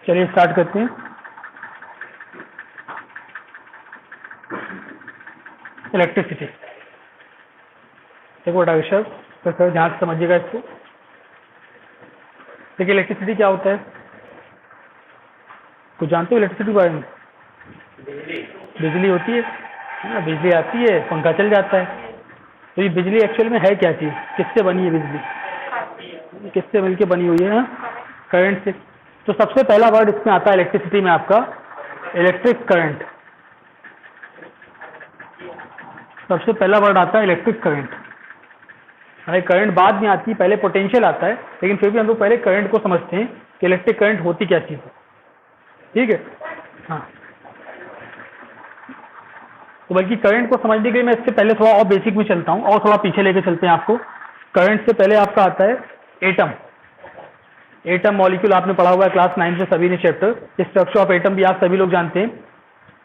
चलिए स्टार्ट करते हैं। इलेक्ट्रिसिटी देखो बड़ा विषय, तो सर ध्यान से समझिएगा इसको। देखिए इलेक्ट्रिसिटी क्या होता है, कुछ जानते हो इलेक्ट्रिसिटी के बारे में? बिजली होती है ना, बिजली आती है, पंखा चल जाता है। तो ये बिजली एक्चुअल में है क्या चीज़, किससे बनी है बिजली, किससे मिलके बनी हुई है? करंट से। तो सबसे पहला वर्ड इसमें आता है इलेक्ट्रिसिटी में आपका इलेक्ट्रिक करंट। सबसे पहला वर्ड आता है इलेक्ट्रिक करंट। हमें करंट बाद में आती है, पहले पोटेंशियल आता है, लेकिन फिर भी हम लोग पहले करंट को समझते हैं कि इलेक्ट्रिक करंट होती क्या चीज़ है। ठीक है, हाँ। तो बल्कि करंट को समझने के लिए मैं इससे पहले थोड़ा और बेसिक में चलता हूँ और थोड़ा पीछे लेके चलते हैं आपको। करंट से पहले आपका आता है एटम। एटम मॉलिक्यूल आपने पढ़ा हुआ है क्लास 9 से सभी ने चैप्टर, स्ट्रक्चर ऑफ एटम भी आप सभी लोग जानते हैं।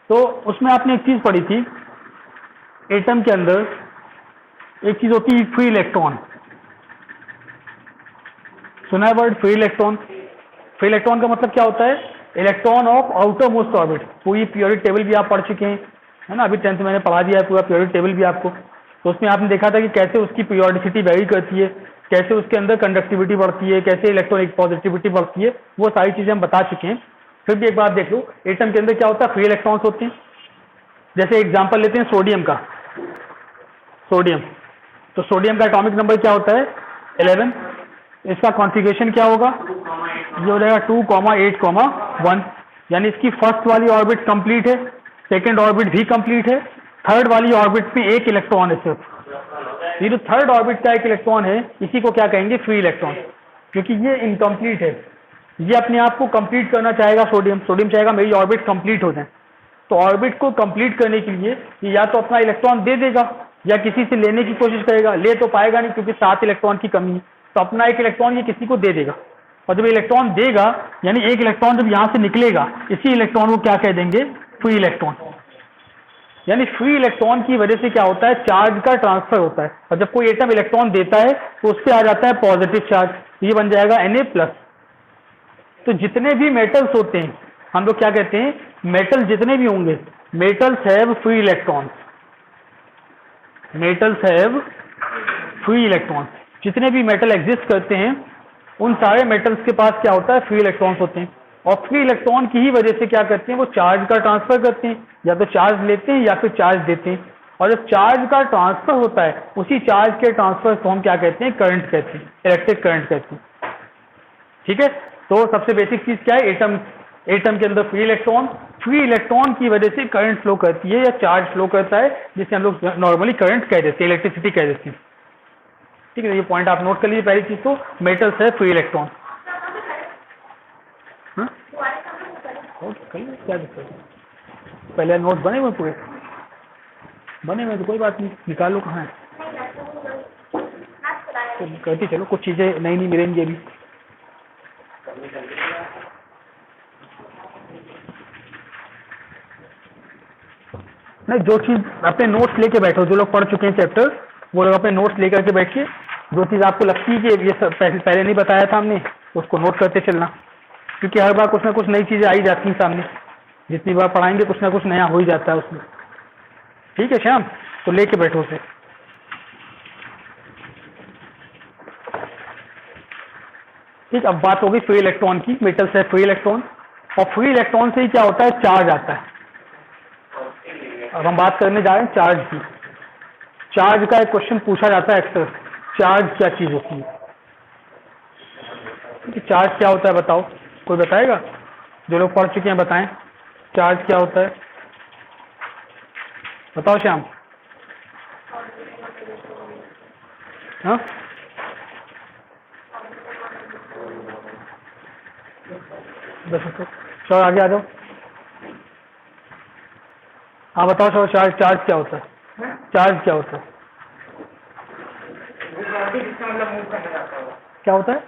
तो उसमें आपने एक चीज़ पढ़ी थी, एटम के अंदर एक चीज़ होती है फ्री इलेक्ट्रॉन। सुना है word free electron? Free electron का मतलब क्या होता है? Electron of outer most orbit. पूरी पीरियोडिक टेबल भी आप पढ़ चुके हैं, है ना, अभी 10th मैंने पढ़ा दिया है पूरा पीरियोडिक टेबल भी आपको। तो उसमें आपने देखा था कि कैसे उसकी पीरियोडिसिटी वेरी करती है, कैसे उसके अंदर कंडक्टिविटी बढ़ती है, कैसे इलेक्ट्रॉनिक पॉजिटिविटी बढ़ती है, वो सारी चीज़ें हम बता चुके हैं। फिर भी एक बात देख लो, एटम के अंदर क्या होता है, फ्री इलेक्ट्रॉन्स होते हैं। जैसे एग्जाम्पल लेते हैं सोडियम का। सोडियम, तो सोडियम का एटॉमिक नंबर क्या होता है? 11। इसका कॉन्फ़िगरेशन क्या होगा? ये हो जाएगा 2,8,1। यानी इसकी फर्स्ट वाली ऑर्बिट कंप्लीट है, सेकंड ऑर्बिट भी कंप्लीट है, थर्ड वाली ऑर्बिट में एक इलेक्ट्रॉन है सिर्फ। ये जो थर्ड ऑर्बिट का एक इलेक्ट्रॉन है, इसी को क्या कहेंगे? फ्री इलेक्ट्रॉन, क्योंकि ये इनकम्प्लीट है। ये अपने आप को कंप्लीट करना चाहेगा सोडियम। सोडियम चाहेगा मेरी ऑर्बिट कंप्लीट हो जाए, तो ऑर्बिट को कंप्लीट करने के लिए ये या तो अपना इलेक्ट्रॉन दे देगा या किसी से लेने की कोशिश करेगा। ले तो पाएगा नहीं क्योंकि 7 इलेक्ट्रॉन की कमी है, तो अपना एक इलेक्ट्रॉन ये किसी को दे देगा। और जब इलेक्ट्रॉन देगा, यानी एक इलेक्ट्रॉन जब यहाँ से निकलेगा, इसी इलेक्ट्रॉन को क्या कह देंगे? Free electron. यानी फ्री इलेक्ट्रॉन की वजह से क्या होता है? चार्ज का ट्रांसफर होता है। और जब कोई एटम इलेक्ट्रॉन देता है तो उस पर आ जाता है पॉजिटिव चार्ज, ये बन जाएगा Na+। तो जितने भी मेटल्स होते हैं, हम लोग क्या कहते हैं, मेटल जितने भी होंगे, metals have free electrons. Metals have free electrons. जितने भी मेटल एग्जिस्ट करते हैं, उन सारे मेटल्स के पास क्या होता है? फ्री इलेक्ट्रॉन्स होते हैं। और फ्री इलेक्ट्रॉन की ही वजह से क्या करते हैं? वो चार्ज का ट्रांसफर करते हैं, या तो चार्ज लेते हैं या फिर चार्ज देते हैं। और जब चार्ज का ट्रांसफर होता है, उसी चार्ज के ट्रांसफर को हम क्या कहते हैं? करंट कहते हैं, इलेक्ट्रिक करंट कहते हैं। ठीक है, तो सबसे बेसिक चीज क्या है? एटम। एटम के अंदर फ्री इलेक्ट्रॉन की वजह से करंट फ्लो करती है या चार्ज फ्लो करता है, जिसे हम लोग नॉर्मली करंट कह देते हैं, इलेक्ट्रिसिटी कह देते हैं। ठीक है, ये पॉइंट आप नोट कर लीजिए। पहली चीज तो मेटल्स है फ्री इलेक्ट्रॉन। क्या दिक्कत है? पहले नोट बने हुए पूरे बने हुए तो कोई बात नहीं, निकाल लो कहाँ है तो कहती चलो, कुछ चीजें नई नई मिलेंगी अभी। नहीं, जो चीज अपने नोट्स लेके बैठो, जो लोग पढ़ चुके हैं चैप्टर, वो लोग अपने नोट्स लेकर के बैठिए। जो चीज आपको लगती है कि ये सब पहले नहीं बताया था हमने, उसको नोट करते चलना, क्योंकि हर बार कुछ ना कुछ नई चीजें आई जाती हैं सामने। जितनी बार पढ़ाएंगे कुछ ना कुछ नया हो ही जाता है उसमें। ठीक है श्याम, तो लेके बैठो उसे। ठीक, अब बात होगी फ्री इलेक्ट्रॉन की। मेटल से फ्री इलेक्ट्रॉन, और फ्री इलेक्ट्रॉन से ही क्या होता है? चार्ज आता है। अब हम बात करने जा रहे हैं चार्ज की। चार्ज का एक क्वेश्चन पूछा जाता है अक्सर, चार्ज क्या चीज होती है? चार्ज क्या होता है बताओ, कोई बताएगा? जो लोग पढ़ चुके हैं बताएं, चार्ज क्या होता है? बताओ श्याम। हाँ, चलो आगे आ जाओ। हाँ बताओ चलो, चार्ज क्या होता है? चार्ज क्या होता है? क्या होता है?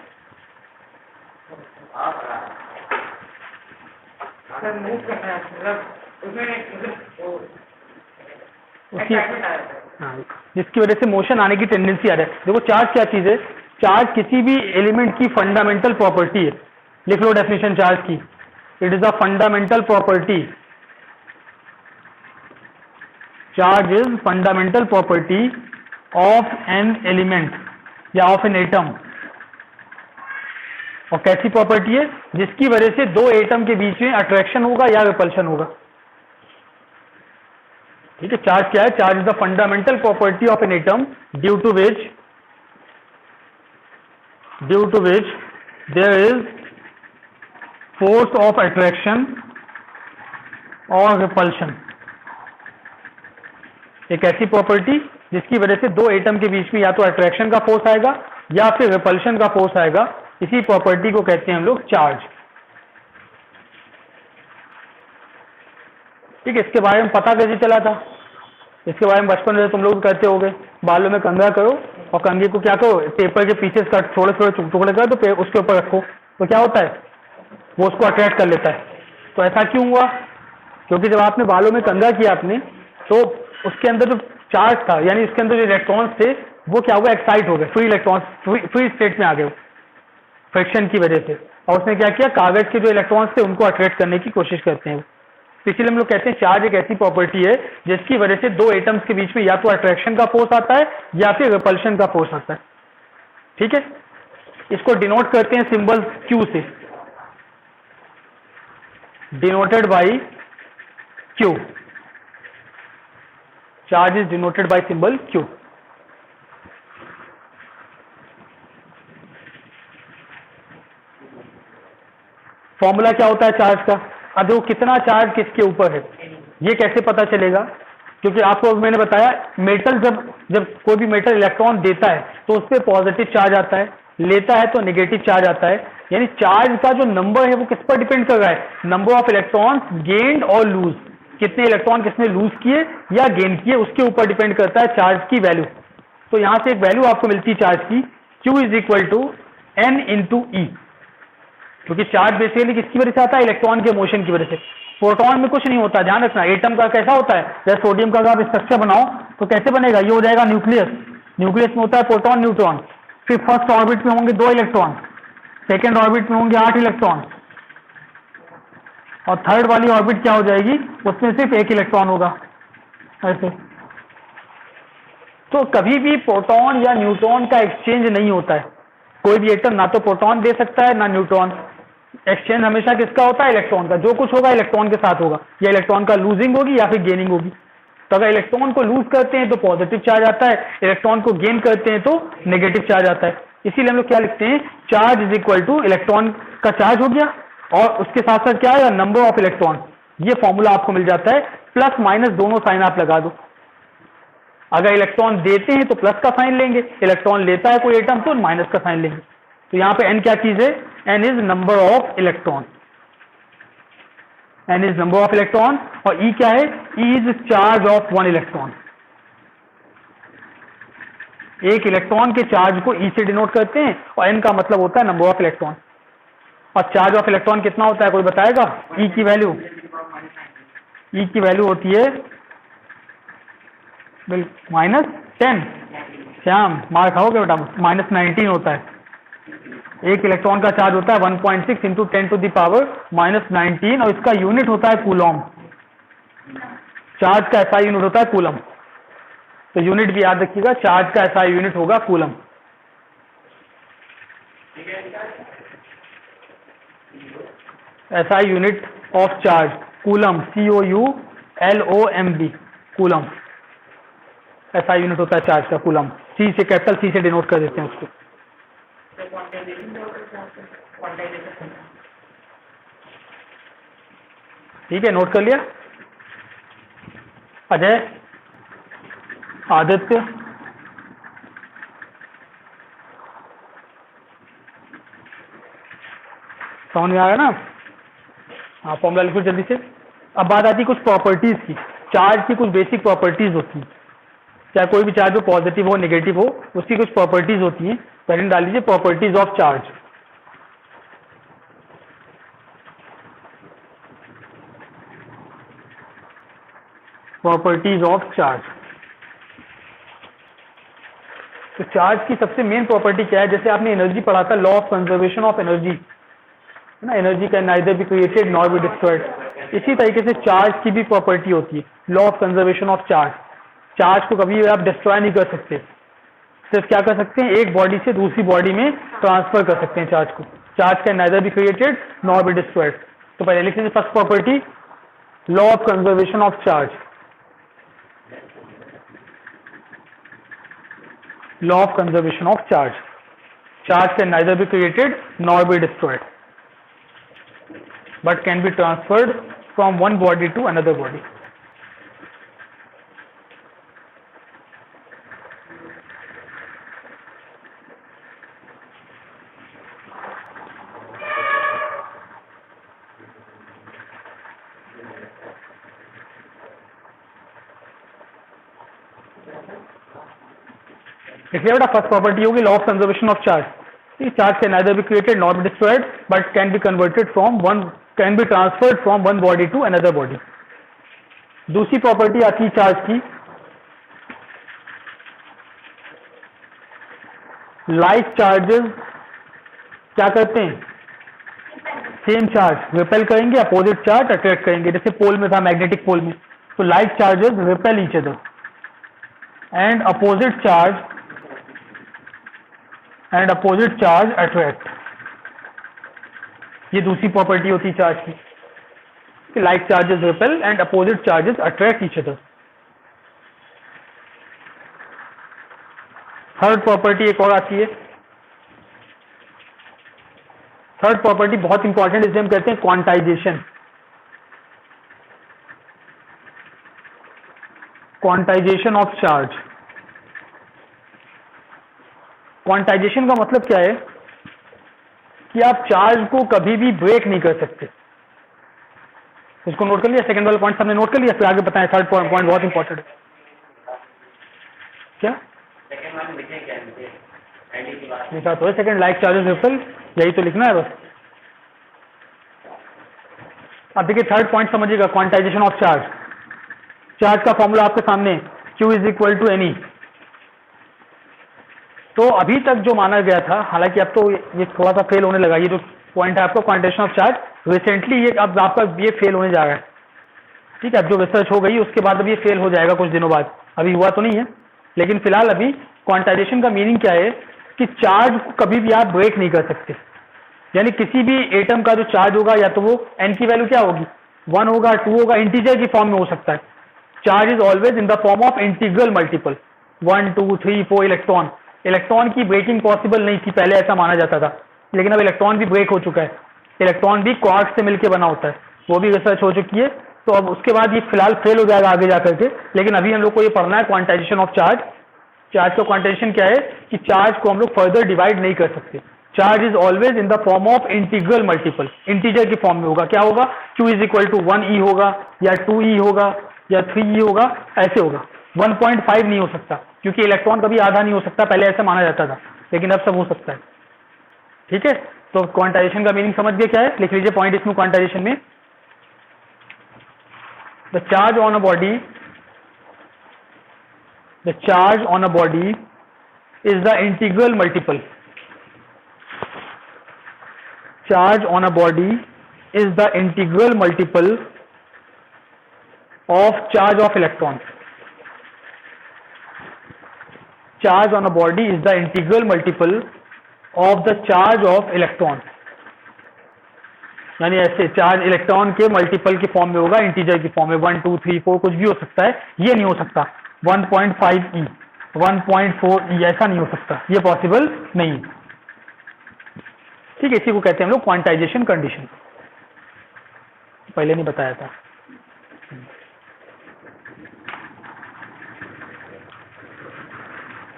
उसकी, हाँ, जिसकी वजह से मोशन आने की टेंडेंसी आ रहा है। देखो चार्ज क्या चीज है? चार्ज किसी भी एलिमेंट की फंडामेंटल प्रॉपर्टी है। लिख लो डेफिनेशन चार्ज की। It is a fundamental property, charge is fundamental property of an element या ऑफ एन एटम। और कैसी प्रॉपर्टी है? जिसकी वजह से दो एटम के बीच में अट्रैक्शन होगा या रिपल्शन होगा। ठीक है, चार्ज क्या है? Charge is the fundamental property of an atom due to which there is force of attraction और रिपल्शन। एक ऐसी प्रॉपर्टी जिसकी वजह से दो एटम के बीच में या तो अट्रैक्शन का फोर्स आएगा या फिर रिपल्शन का फोर्स आएगा, इसी प्रॉपर्टी को कहते हैं हम लोग चार्ज। ठीक है, इसके बारे में पता कैसे चला था? इसके बारे में बचपन में तुम लोग करते होगे, बालों में कंघा करो और कंघे को क्या करो, पेपर के पीछे कट थोड़े थोड़े टुकड़े करो तो उसके ऊपर रखो, तो क्या होता है? वो उसको अट्रैक्ट कर लेता है। तो ऐसा क्यों हुआ? क्योंकि जब आपने बालों में कंघा किया आपने, तो उसके अंदर जो चार्ज था, यानी इसके अंदर जो इलेक्ट्रॉन्स थे, वो क्या हुआ? एक्साइट हो गए, फ्री इलेक्ट्रॉन्स फ्री स्टेट में आ गए फ्रिक्शन की वजह से। और उसने क्या किया? कागज के जो इलेक्ट्रॉन्स थे उनको अट्रैक्ट करने की कोशिश करते हैं। तो इसलिए हम लोग कहते हैं चार्ज एक ऐसी प्रॉपर्टी है जिसकी वजह से दो एटम्स के बीच में या तो अट्रैक्शन का फोर्स आता है या फिर रिपल्शन का फोर्स आता है। ठीक है, इसको डिनोट करते हैं सिंबल क्यू से, denoted by Q. Charge is denoted by symbol Q. Formula क्या होता है चार्ज का? अब वो कितना चार्ज किसके ऊपर है ये कैसे पता चलेगा? क्योंकि आपको मैंने बताया मेटल जब कोई भी मेटल इलेक्ट्रॉन देता है तो उस पर पॉजिटिव चार्ज आता है, लेता है तो नेगेटिव चार्ज आता है। यानी चार्ज का जो नंबर है वो किस पर डिपेंड कर रहा है? नंबर ऑफ इलेक्ट्रॉन्स गेन्ड और लूज, कितने इलेक्ट्रॉन किसने लूज किए या गेन किए, उसके ऊपर डिपेंड करता है चार्ज की वैल्यू। तो यहां से एक वैल्यू आपको मिलती है चार्ज की, Q is equal to N into e. क्योंकि चार्ज बेसिकली किसकी वजह से आता है? इलेक्ट्रॉन के मोशन की वजह से। प्रोटॉन में कुछ नहीं होता, ध्यान रखना। एटम का कैसा होता है? जैसे सोडियम का अगर आप स्ट्रक्चर बनाओ तो कैसे बनेगा? ये हो जाएगा न्यूक्लियस। न्यूक्लियस में होता है प्रोटॉन न्यूट्रॉन। फिर फर्स्ट ऑर्बिट में होंगे 2 इलेक्ट्रॉन, सेकेंड ऑर्बिट में होंगे 8 इलेक्ट्रॉन, और थर्ड वाली ऑर्बिट क्या हो जाएगी? उसमें सिर्फ 1 इलेक्ट्रॉन होगा। ऐसे तो कभी भी प्रोटॉन या न्यूट्रॉन का एक्सचेंज नहीं होता है। कोई भी एटम ना तो प्रोटॉन दे सकता है ना न्यूट्रॉन। एक्सचेंज हमेशा किसका होता है? इलेक्ट्रॉन का। जो कुछ होगा इलेक्ट्रॉन के साथ होगा, या इलेक्ट्रॉन का लूजिंग होगी या फिर गेनिंग होगी। तो अगर इलेक्ट्रॉन को लूज करते हैं तो पॉजिटिव चार्ज आता है, इलेक्ट्रॉन को गेन करते हैं तो नेगेटिव चार्ज आता है। इसीलिए हम लोग क्या लिखते हैं? Charge is equal two electron का चार्ज हो गया और उसके साथ साथ क्या है? Number of electron. ये फॉर्मूला आपको मिल जाता है। प्लस माइनस दोनों साइन आप लगा दो। अगर इलेक्ट्रॉन देते हैं तो प्लस का साइन लेंगे, इलेक्ट्रॉन लेता है कोई एटम तो माइनस का साइन लेंगे। तो यहां पे n क्या चीज है? n is number of electron. n is number of electron. और e क्या है? e is charge of 1 electron. एक इलेक्ट्रॉन के चार्ज को e से डिनोट करते हैं और n का मतलब होता है नंबर ऑफ इलेक्ट्रॉन। और चार्ज ऑफ इलेक्ट्रॉन कितना होता है कोई बताएगा? e की वैल्यू, e की वैल्यू होती है -10। श्याम मार खाओगे बेटा, -19 होता है। एक इलेक्ट्रॉन का चार्ज होता है 1.6 इंटू 10 टू द पावर -19 और इसका यूनिट होता है कूलम। चार्ज का ऐसा यूनिट होता है कूलम। तो यूनिट भी याद रखिएगा, चार्ज का ऐसा यूनिट होगा कूलम। ऐसा unit of charge coulomb, COULOMB, coulomb. ऐसा यूनिट होता है चार्ज का कूलम। सी से, कैपिटल सी से डिनोट कर देते हैं उसको। ठीक है, नोट कर लिया? अजय, आदित्य, समझ में आ गया ना? हाँ, फॉर्मूला लिखो जल्दी से। अब बात आती है कुछ प्रॉपर्टीज की। चार्ज की कुछ बेसिक प्रॉपर्टीज होती हैं। चाहे कोई भी चार्ज हो, पॉजिटिव हो नेगेटिव हो, उसकी कुछ प्रॉपर्टीज होती हैं। पहले डाल लीजिए properties of charge. Properties of charge. तो चार्ज की सबसे मेन प्रॉपर्टी क्या है? जैसे आपने एनर्जी पढ़ा था, law of conservation of energy. है ना, energy can neither be created nor be destroyed. इसी तरीके से चार्ज की भी प्रॉपर्टी होती है, law of conservation of charge. Charge को कभी आप डिस्ट्रॉय नहीं कर सकते, सिर्फ क्या कर सकते हैं, एक बॉडी से दूसरी बॉडी में ट्रांसफर कर सकते हैं चार्ज को। Charge can neither be created nor be destroyed. तो पहले लिख लीजिए first property, law of conservation of charge. Law of conservation of charge, charge can neither be created nor be destroyed but can be transferred from one body to another body. इसलिए बेटा फर्स्ट property होगी law of conservation of charge. Charge can neither be created not be destroyed but can be converted from one, can be transferred from one body to another body. दूसरी property आती है charge की, like charges क्या करते हैं, same charge repel करेंगे, opposite charge attract करेंगे। जैसे पोल में था, मैग्नेटिक पोल में, तो like charges repel each other and opposite charge attract. ये दूसरी प्रॉपर्टी होती है चार्ज की, कि like charges repel and opposite charges attract each other. Third property एक और आती है, थर्ड प्रॉपर्टी बहुत इंपॉर्टेंट, इसे हम कहते हैं quantization. Quantization of charge. Quantization का मतलब क्या है कि आप चार्ज को कभी भी ब्रेक नहीं कर सकते। इसको नोट कर लिया, सेकंड वाला पॉइंट हमने नोट कर लिया, फिर आगे बताएं। थर्ड पॉइंट बहुत इंपॉर्टेंट है। क्या लिखा तो है सेकंड, लाइक चार्जेस रिपेल, यही तो लिखना है बस। अब देखिए थर्ड पॉइंट समझिएगा, क्वांटाइजेशन ऑफ चार्ज। चार्ज का फॉर्मूला आपके सामने, Q is equal to n e. तो अभी तक जो माना गया था, हालांकि अब तो ये थोड़ा सा फेल होने लगा, ये जो पॉइंट है आपका क्वांटाइजेशन ऑफ चार्ज, रिसेंटली ये अब आपका ये फेल होने जा रहा है। ठीक है, अब जो रिसर्च हो गई उसके बाद अब ये फेल हो जाएगा कुछ दिनों बाद, अभी हुआ तो नहीं है, लेकिन फिलहाल अभी क्वांटाइजेशन का मीनिंग क्या है कि चार्ज को कभी भी आप ब्रेक नहीं कर सकते। यानी किसी भी एटम का जो चार्ज होगा, या तो वो n की वैल्यू क्या होगी, 1 होगा, 2 होगा, इंटीजर की फॉर्म में हो सकता है। Charge is always in the form of integral multiple, 1 2 3 4 electron. Electron की ब्रेकिंग पॉसिबल नहीं थी पहले, ऐसा माना जाता था, लेकिन अब इलेक्ट्रॉन भी ब्रेक हो चुका है। इलेक्ट्रॉन भी क्वार्क से मिलकर बना होता है, वो भी रिसर्च हो चुकी है। तो अब उसके बाद ये फिलहाल फेल हो जाएगा आगे जाकर के, लेकिन अभी हम लोग को ये पढ़ना है क्वांटाइजेशन ऑफ चार्ज। चार्ज का क्वांटाइजेशन क्या है कि चार्ज को हम लोग फर्दर डिवाइड नहीं कर सकते। Charge is always in the form of integral multiple, integer की फॉर्म में होगा। क्या होगा, Q is equal to 1e होगा, या 2e होगा, या 3e होगा, ऐसे होगा। 1.5 नहीं हो सकता, क्योंकि इलेक्ट्रॉन कभी आधा नहीं हो सकता, पहले ऐसा माना जाता था, लेकिन अब सब हो सकता है। ठीक है, तो क्वांटाइजेशन का मीनिंग समझ गए क्या है, लिख लीजिए पॉइंट इसमें क्वांटाइजेशन में। The charge on a body is the integral multiple. Charge on a body is the integral multiple of charge of electron. Charge on a body is the integral multiple of the charge of electron. यानी ऐसे charge electron के multiple की form में होगा, integer की form में 1 2 3 4 कुछ भी हो सकता है, ये नहीं हो सकता 1.5e 1.4e, ऐसा नहीं हो सकता, ये पॉसिबल नहीं। ठीक है, इसी को कहते हैं हम लोग क्वांटाइजेशन कंडीशन, पहले नहीं बताया था।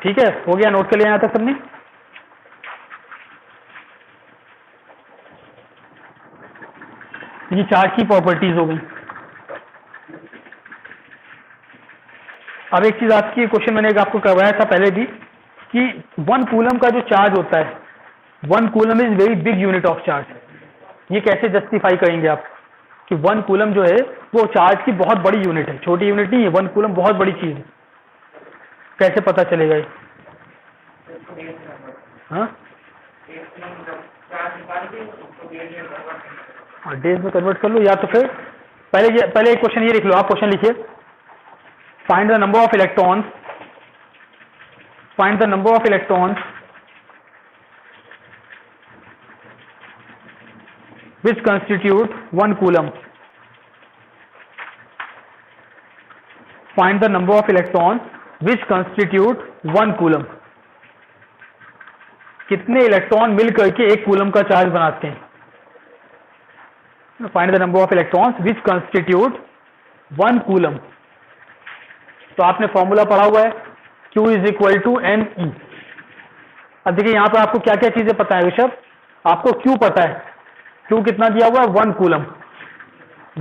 ठीक है, हो गया, नोट कर लिया यहां तक सबने। ये चार्ज की प्रॉपर्टीज हो गई। अब एक चीज आपकी क्वेश्चन मैंने आपको करवाया था पहले भी कि 1 कूलम का जो चार्ज होता है, 1 coulomb is very big unit of charge. ये कैसे जस्टिफाई करेंगे आप कि 1 कूलम जो है वो चार्ज की बहुत बड़ी यूनिट है, छोटी यूनिट नहीं है, 1 कूलम बहुत बड़ी चीज है, कैसे पता चलेगा ये? हाँ, डेज में कन्वर्ट कर लो, या तो फिर पहले एक क्वेश्चन ये लिख लो, आप क्वेश्चन लिखिए, find the number of electrons, find the number of electrons which constitute 1 coulomb. Find the number of electrons which constitute 1 coulomb. कितने इलेक्ट्रॉन मिल करके 1 कूलम का चार्ज बनाते हैं? Find the number of electrons which constitute 1 coulomb. तो आपने formula पढ़ा हुआ है, Q is equal to NE. अब देखिए यहां पर आपको क्या क्या चीजें पता है ऋषभ, आपको Q पता है, Q कितना दिया हुआ है 1 कूलम,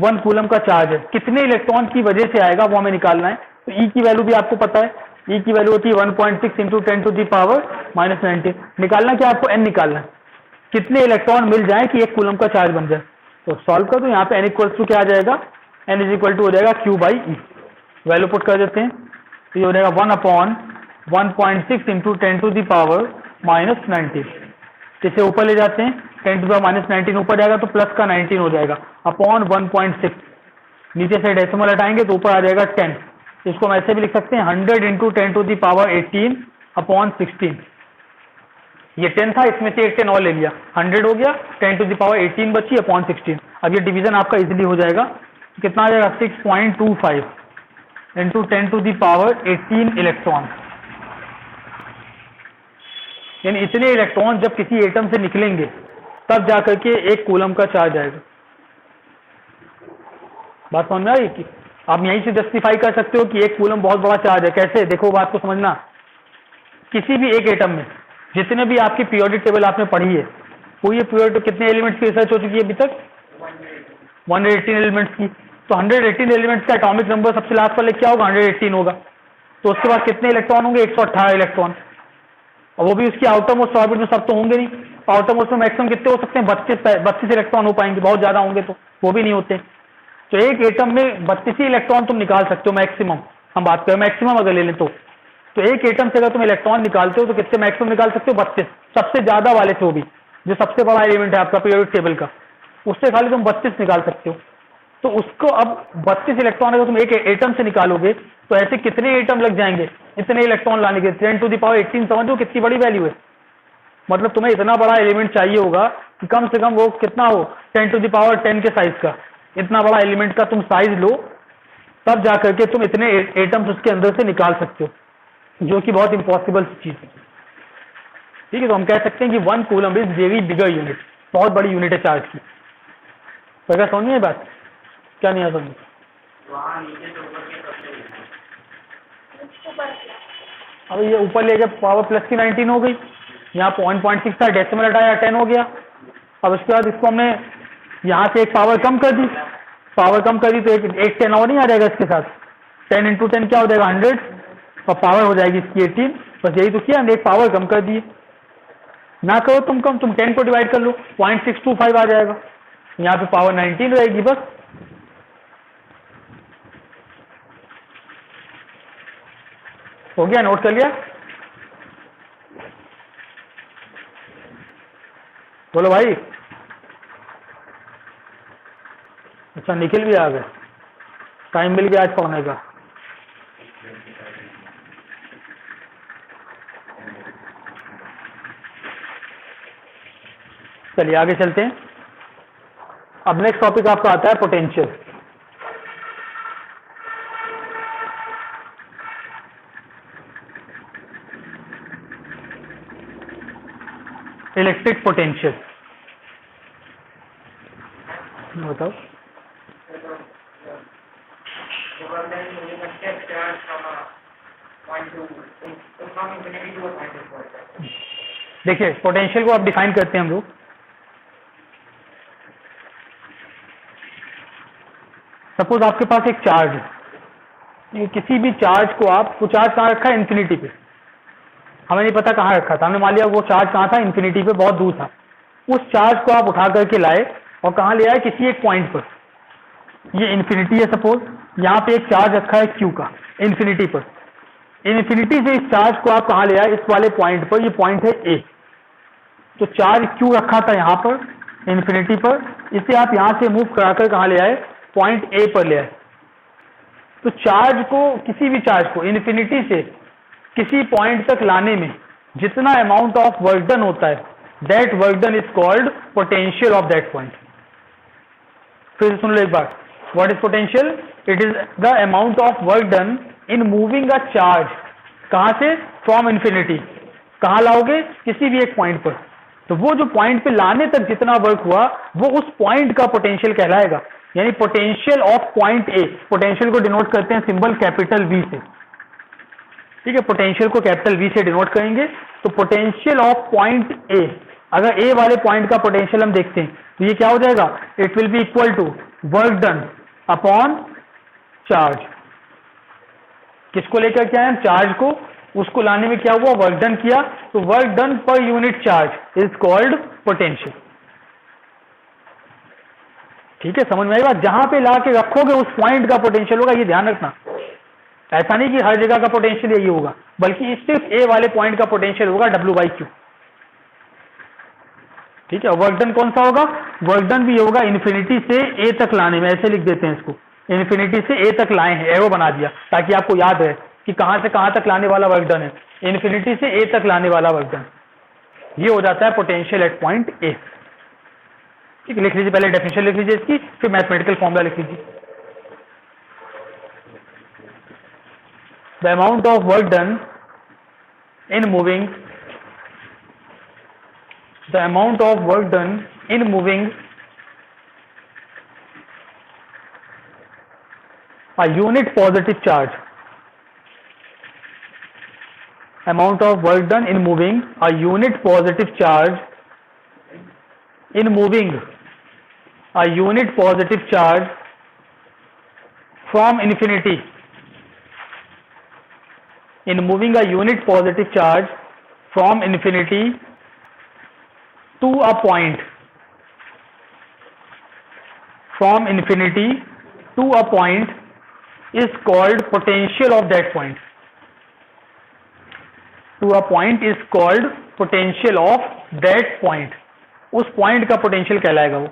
1 कूलम का चार्ज है, कितने इलेक्ट्रॉन की वजह से आएगा वो हमें निकालना है। तो E की वैल्यू भी आपको पता है, E की वैल्यू होती है 1.6 इंटू 10 टू दी पावर -19। निकालना क्या आपको, N निकालना है, कितने इलेक्ट्रॉन मिल जाए कि 1 कूलम का चार्ज बन जाए। तो सॉल्व कर दो, यहाँ पे N इक्वल टू क्या आ जाएगा, N इज इक्वल टू हो जाएगा Q by E, value put कर देते हैं, तो ये हो जाएगा 1/1.6 इंटू 10 टू दी पावर -19। इसे ऊपर ले जाते हैं, 10 टू द -19 ऊपर जाएगा तो प्लस का 19 हो जाएगा अपॉन 1.6, नीचे से डेसिमल हटाएंगे तो ऊपर आ जाएगा 10। इसको हम ऐसे भी लिख सकते हैं 100 into 10 to the power 18 upon 16। ये 10 था, इसमें से एक 10 और ले लिया, 100 हो गया, 10 टू द पावर 18 बची अपॉन 16। अब ये डिवीजन आपका इजीली हो जाएगा, कितना आ जाएगा 6.25 into 10 to the power 18 electron, यानी इतने इलेक्ट्रॉन जब किसी एटम से निकलेंगे तब जाकर के 1 कूलम का चार्ज आएगा। बात समझ में आई कि आप यहीं से जस्टिफाई कर सकते हो कि 1 कूलम बहुत बड़ा चार्ज है। कैसे, देखो बात को समझना, किसी भी एक एटम में जितने भी आपकी पीरियोडिक टेबल आपने पढ़ी है, पूरी पीरियोडिक कितने एलिमेंट्स की रिसर्च हो चुकी है अभी तक, 118 एलिमेंट्स की। तो 118 एलिमेंट्स का एटॉमिक नंबर सबसे लास्ट वाले क्या होगा, 118 होगा। तो उसके बाद कितने इलेक्ट्रॉन होंगे, 118 इलेक्ट्रॉन, और वो भी उसकी आउटर मोस्ट ऑर्बिट में सब तो होंगे नहीं। आउटर मोस्ट में मैक्सिमम कितने हो सकते हैं, 32 इलेक्ट्रॉन हो पाएंगे, बहुत ज्यादा होंगे तो वो भी नहीं होते। तो एक एटम में 32 इलेक्ट्रॉन तुम निकाल सकते हो मैक्सिमम, हम बात करें मैक्सिमम अगर ले लें तो एक एटम से अगर तुम इलेक्ट्रॉन निकालते हो तो कितने मैक्सिमम निकाल सकते हो, 32, सबसे ज्यादा वाले से, वो भी जो सबसे बड़ा एलिमेंट है आपका पीरियोडिक टेबल का, उससे खाली तुम 32 निकाल सकते हो। तो उसको अब 32 इलेक्ट्रॉन अगर तुम एक एटम से निकालोगे तो ऐसे कितने एटम लग जाएंगे इतने इलेक्ट्रॉन लाने के, 10 टू द पावर 18, समझो कितनी बड़ी वैल्यू है। मतलब तुम्हें इतना बड़ा एलिमेंट चाहिए होगा कि कम से कम वो कितना हो, 10 टू द पावर 10 के साइज का, इतना बड़ा एलिमेंट का तुम साइज लो, तब जाकर के तुम इतने एटम्स उसके अंदर से निकाल सकते हो, जो कि बहुत इंपॉसिबल चीज है। ठीक है, तो हम कह सकते हैं कि 1 coulomb is very bigger unit, बहुत बड़ी यूनिट है चार्ज की। तो क्या समझ में बात, क्या नहीं आ समझ, अब ये ऊपर ले गए पावर प्लस की 19 हो गई, यहाँ 0.6 था, डेसिमल हटाया 10 हो गया। अब उसके बाद इसको हमने यहाँ से एक पावर कम कर दी, पावर कम कर दी तो एक 10 और नहीं आ जाएगा इसके साथ, 10 इंटू 10 क्या हो जाएगा 100, और पावर हो जाएगी इसकी 18। बस यही तो किया, हमने एक पावर कम कर दी, ना करो तुम कम, तुम 10 को डिवाइड कर लो, 0.625 आ जाएगा, यहाँ पे पावर 19 रहेगी। बस हो गया, नोट कर लिया, बोलो भाई। अच्छा निखिल भी आ गए, टाइम मिल गया आज पढ़ने का। चलिए आगे चलते हैं। अब नेक्स्ट टॉपिक आपका आता है पोटेंशियल। इलेक्ट्रिक पोटेंशियल, बताओ। देखिए पोटेंशियल को आप डिफाइन करते हैं हम लोग, सपोज आपके पास एक चार्ज है, किसी भी चार्ज को आप, वो चार्ज कहाँ रखा है, इन्फिनिटी पे, हमें नहीं पता कहाँ रखा था, हमने मान लिया वो चार्ज कहाँ था, इन्फिनिटी पे, बहुत दूर था। उस चार्ज को आप उठा करके लाए और कहाँ ले आए, किसी एक पॉइंट पर, ये इन्फिनिटी है सपोज, यहाँ पे एक चार्ज रखा है क्यू का इन्फिनिटी पर, इन्फिनिटी से इस चार्ज को आप कहाँ ले आए, इस वाले पॉइंट पर, ये पॉइंट है ए। तो चार्ज Q रखा था यहाँ पर इन्फिनिटी पर, इसे आप यहाँ से मूव कराकर कहाँ ले आए, पॉइंट A पर ले आए। तो चार्ज को, किसी भी चार्ज को इन्फिनिटी से किसी पॉइंट तक लाने में जितना अमाउंट ऑफ वर्क डन होता है, that work done is called potential of that point. फिर से सुन लो एक बार, what is potential? It is the amount of work done in moving a charge, कहां से, फ्रॉम इन्फिनिटी, कहां लाओगे, किसी भी एक पॉइंट पर। तो वो जो पॉइंट पे लाने तक जितना वर्क हुआ वो उस पॉइंट का पोटेंशियल कहलाएगा, यानी potential of point A. Potential को डिनोट करते हैं सिंबल कैपिटल वी से, ठीक है, पोटेंशियल को कैपिटल वी से डिनोट करेंगे। तो पोटेंशियल ऑफ पॉइंट ए, अगर ए वाले पॉइंट का पोटेंशियल हम देखते हैं तो ये क्या हो जाएगा, it will be equal to work done upon charge. किसको लेकर क्या है, चार्ज को, उसको लाने में क्या हुआ, वर्क डन किया, तो work done per unit charge is called potential. ठीक है, समझ में आएगा, जहां पे ला के रखोगे उस पॉइंट का पोटेंशियल होगा, ये ध्यान रखना। ऐसा नहीं कि हर जगह का पोटेंशियल यही होगा, बल्कि सिर्फ ए वाले पॉइंट का पोटेंशियल होगा W/Q। ठीक है, वर्क डन कौन सा होगा, वर्क डन भी होगा इन्फिनिटी से ए तक लाने में, ऐसे लिख देते हैं इसको, इन्फिनिटी से ए तक लाए हैं, एरो बना दिया ताकि आपको याद रहे कि कहां से कहां तक लाने वाला वर्क डन है, इन्फिनिटी से ए तक लाने वाला वर्क डन, ये हो जाता है पोटेंशियल एट पॉइंट ए। ठीक है, लिख लीजिए, पहले डेफिनेशन लिख लीजिए इसकी, फिर मैथमेटिकल फॉर्मूला लिख लीजिए। The amount of work done in moving, the amount of work done in moving a unit positive charge, amount of work done in moving a unit positive charge, in moving a unit positive charge from infinity, in moving a unit positive charge from infinity to a point, from infinity to a point is called potential of that point. To a point is called potential of that point. उस point का potential कहलाएगा वो।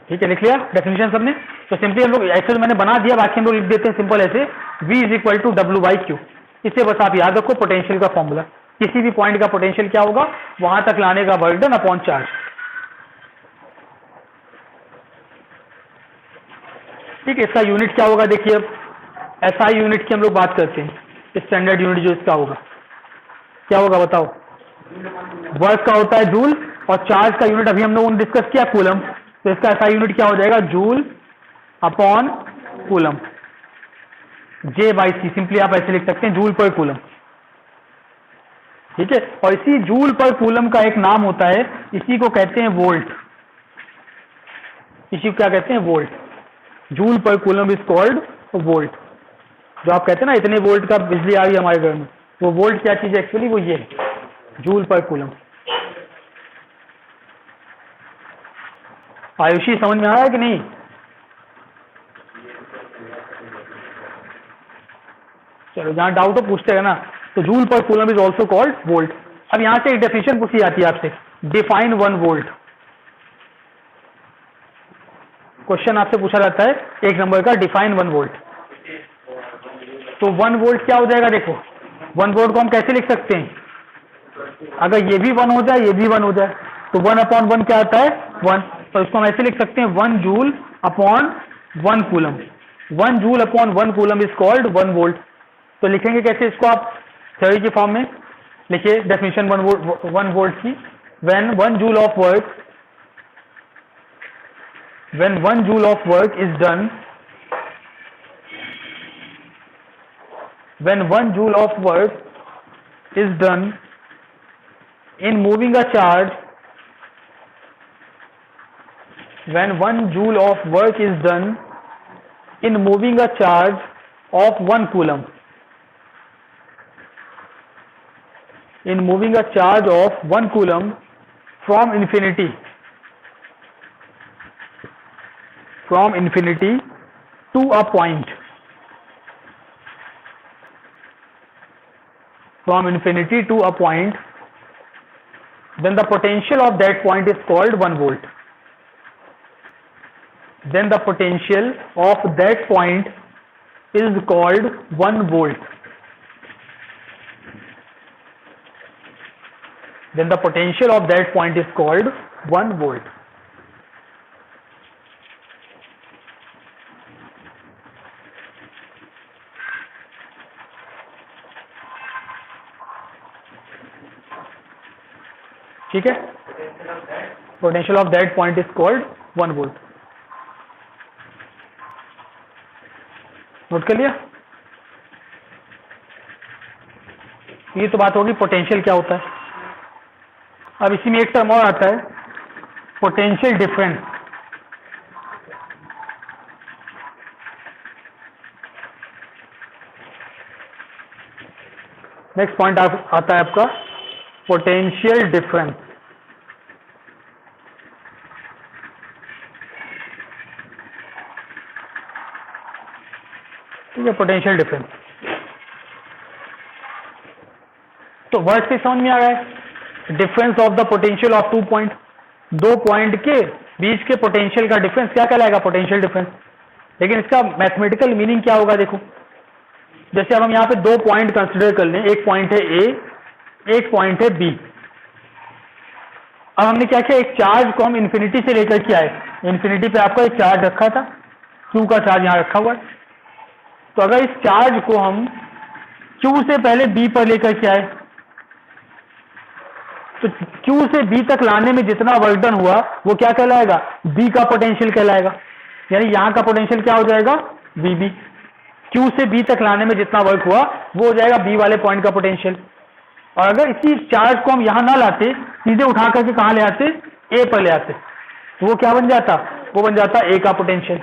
ठीक है, लिख लिया definition सबने? तो सिंपली हम लोग ऐसे मैंने बना दिया, बाकी हम लोग लिख देते हैं सिंपल ऐसे, V is equal to W/Q। इसे बस आप याद रखो, पोटेंशियल का फॉर्मूला, किसी भी पॉइंट का पोटेंशियल क्या होगा, वहां तक लाने का वर्क डन अपॉन चार्ज। ठीक है, इसका यूनिट क्या होगा, देखिए अब SI यूनिट की हम लोग बात करते हैं, स्टैंडर्ड यूनिट जो इसका होगा क्या होगा बताओ, वर्क का होता है जूल, और चार्ज का यूनिट अभी हम लोगों ने डिस्कस किया कूलम, तो इसका SI यूनिट क्या हो जाएगा, joule upon coulomb, J/C, simply आप ऐसे लिख सकते हैं, जूल पर कूलम। ठीक है, और इसी जूल पर कूलम का एक नाम होता है, इसी को कहते हैं वोल्ट। इसी को क्या कहते हैं, वोल्ट। जूल पर कूलम इज कॉल्ड वोल्ट। जो आप कहते हैं ना इतने वोल्ट का बिजली आ रही है हमारे घर में, वो वोल्ट क्या चीज है एक्चुअली, वो ये है, जूल पर कूलम। आयुषी समझ में आ रहा है कि नहीं? चलो, जहां डाउट हो पूछते हैं ना। तो जूल पर coulomb is also called volt. अब यहां से एक डेफिनेशन पूछी जाती है आपसे, डिफाइन 1 वोल्ट। क्वेश्चन आपसे पूछा जाता है एक नंबर का, डिफाइन 1 वोल्ट। तो 1 वोल्ट क्या हो जाएगा, देखो 1 वोल्ट को हम कैसे लिख सकते हैं, अगर ये भी 1 हो जाए, ये भी 1 हो जाए, तो 1/1 क्या आता है, 1। तो इसको हम ऐसे लिख सकते हैं, 1 joule upon 1 coulomb. 1 joule upon 1 coulomb is called 1 volt. तो लिखेंगे कैसे इसको, आप थ्योरी के फॉर्म में लिखिए डेफिनेशन 1 वोल्ट की। When 1 joule of work, when 1 joule of work is done, when 1 joule of work is done in moving a charge, when 1 joule of work is done in moving a charge of 1 coulomb, in moving a charge of 1 coulomb from infinity to a point, from infinity to a point, then the potential of that point is called 1 volt. Then the potential of that point is called 1 volt. Then the potential of that point is called 1 volt. ठीक है, potential of that point is called 1 volt. Note कर लिया? ये तो बात होगी potential क्या होता है। अब इसी में एक टर्म और आता है, पोटेंशियल डिफरेंस। नेक्स्ट पॉइंट आता है आपका पोटेंशियल डिफरेंस। ठीक है, पोटेंशियल डिफरेंस। तो वर्ड से समझ में आ रहा है, difference of the potential of 2 point, 2 point के बीच के पोटेंशियल का डिफरेंस क्या कहलाएगा, पोटेंशियल डिफरेंस। लेकिन इसका मैथमेटिकल मीनिंग क्या होगा, देखो जैसे अब हम यहाँ पे 2 पॉइंट कंसिडर कर लें, एक पॉइंट है ए, एक पॉइंट है बी। अब हमने क्या किया, एक चार्ज को हम इन्फिनिटी से लेकर के आए, इन्फिनिटी पे आपका एक चार्ज रखा था, Q का चार्ज यहाँ रखा हुआ है। तो अगर इस चार्ज को हम Q से पहले B पर लेकर के आए, तो Q से B तक लाने में जितना वर्क डन हुआ वो क्या कहलाएगा, B का पोटेंशियल कहलाएगा। यानी यहाँ का पोटेंशियल क्या हो जाएगा, VB। Q से B तक लाने में जितना वर्क हुआ वो हो जाएगा B वाले पॉइंट का पोटेंशियल। और अगर इसी चार्ज को हम यहां ना लाते, सीधे उठा करके कहां ले आते, A पर ले आते, तो वो क्या बन जाता, वो बन जाता A का पोटेंशियल।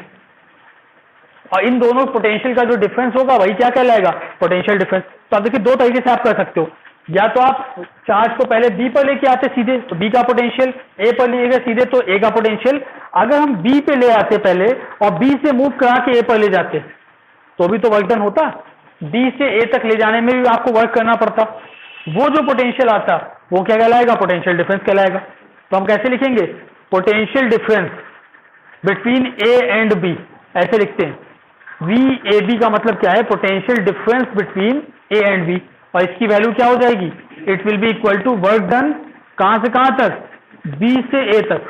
और इन दोनों पोटेंशियल का जो डिफरेंस होगा वही क्या कहलाएगा, पोटेंशियल डिफरेंस। तो आप देखिए 2 तरीके से आप कर सकते हो, या तो आप चार्ज को पहले B पर लेके आते सीधे तो B का पोटेंशियल, A पर ले गए सीधे तो A का पोटेंशियल। अगर हम B पे ले आते पहले और B से मूव करा के A पर ले जाते तो भी तो वर्क डन होता, B से A तक ले जाने में भी आपको वर्क करना पड़ता। वो जो पोटेंशियल आता वो क्या कहलाएगा, पोटेंशियल डिफरेंस कहलाएगा। तो हम कैसे लिखेंगे, potential difference between A and B, ऐसे लिखते हैं। VAB का मतलब क्या है, potential difference between A and B। और इसकी वैल्यू क्या हो जाएगी, it will be equal to work done कहां से कहां तक, B से A तक।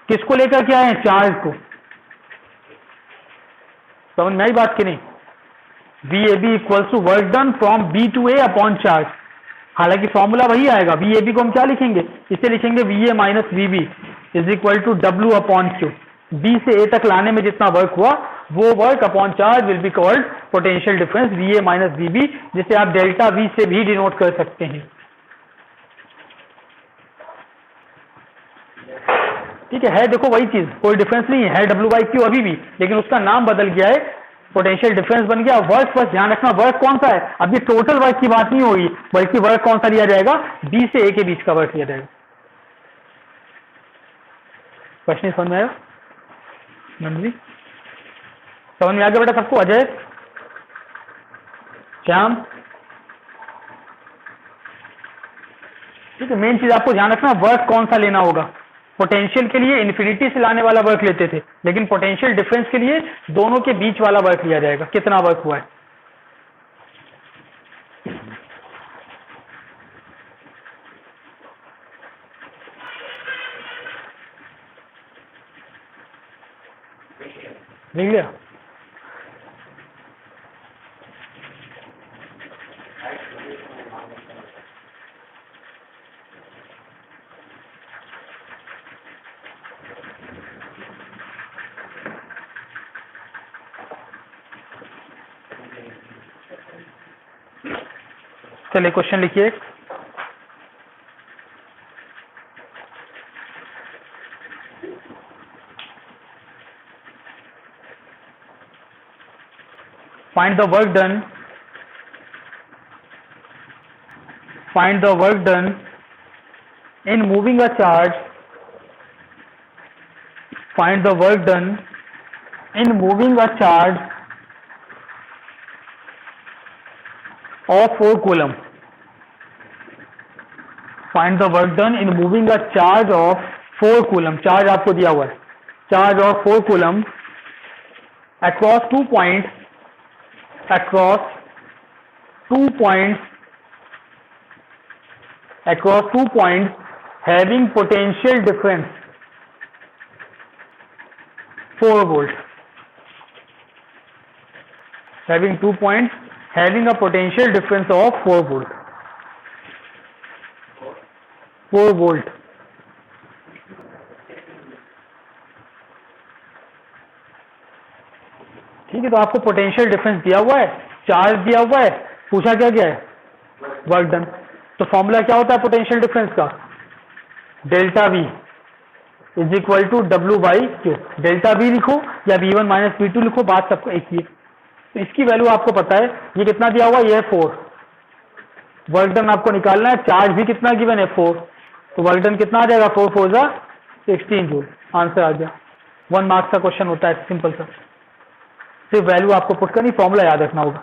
किसको लेकर के आए हैं, चार्ज को। समझ में आई बात की नहीं। VAB equals to work done from B to A upon charge. हालांकि फॉर्मूला वही आएगा, VAB को हम क्या लिखेंगे, इसे लिखेंगे VA minus VB is equal to W upon Q। B से A तक लाने में जितना वर्क हुआ वो work upon charge will be called potential difference VA minus VB, जिसे आप डेल्टा V से भी डिनोट कर सकते हैं। ठीक है देखो वही चीज, कोई डिफरेंस नहीं है W/Q अभी भी, लेकिन उसका नाम बदल गया है, पोटेंशियल डिफरेंस बन गया। वर्क बस ध्यान रखना, वर्क कौन सा है, अब ये टोटल वर्क की बात नहीं होगी, बल्कि वर्क कौन सा लिया जाएगा, B से A के बीच का वर्क लिया जाएगा। क्वेश्चन समझ में आया, नंदी समझ में आ गया बेटा सबको, अजय, श्याम। ठीक है, मेन चीज आपको ध्यान रखना, वर्क कौन सा लेना होगा। पोटेंशियल के लिए इन्फिनिटी से लाने वाला वर्क लेते थे, लेकिन पोटेंशियल डिफरेंस के लिए दोनों के बीच वाला वर्क लिया जाएगा, कितना वर्क हुआ है। लिख लिया, चलिए क्वेश्चन लिखिए। Find the work done. Find the work done in moving a charge. Find the work done in moving a charge of 4 coulomb. Find the work done in moving a charge of 4 coulomb, charge आपको दिया हुआ है, charge of 4 coulomb across 2 points, across 2 points, across 2 points having potential difference 4 volt, having 2 points having a potential difference of 4 volt, 4 volt. ठीक है, तो आपको potential difference दिया हुआ है, चार्ज दिया हुआ है, पूछा क्या गया है वर्क डन। तो फॉर्मूला क्या होता है पोटेंशियल डिफरेंस का, delta V is equal to W by Q. Delta V लिखो या V1 माइनस V2 लिखो, बात सबको एक ही है। तो इसकी वैल्यू आपको पता है, ये कितना दिया हुआ है, ये है 4। वर्क डन आपको निकालना है, चार्ज भी कितना गिवन है 4, तो वर्क डन कितना आ जाएगा 4 4 जा 16 जूल, आंसर आ गया। 1 मार्क्स का क्वेश्चन होता है सिंपल सा, सिर्फ वैल्यू आपको पुट करनी, फॉर्मूला याद रखना होगा।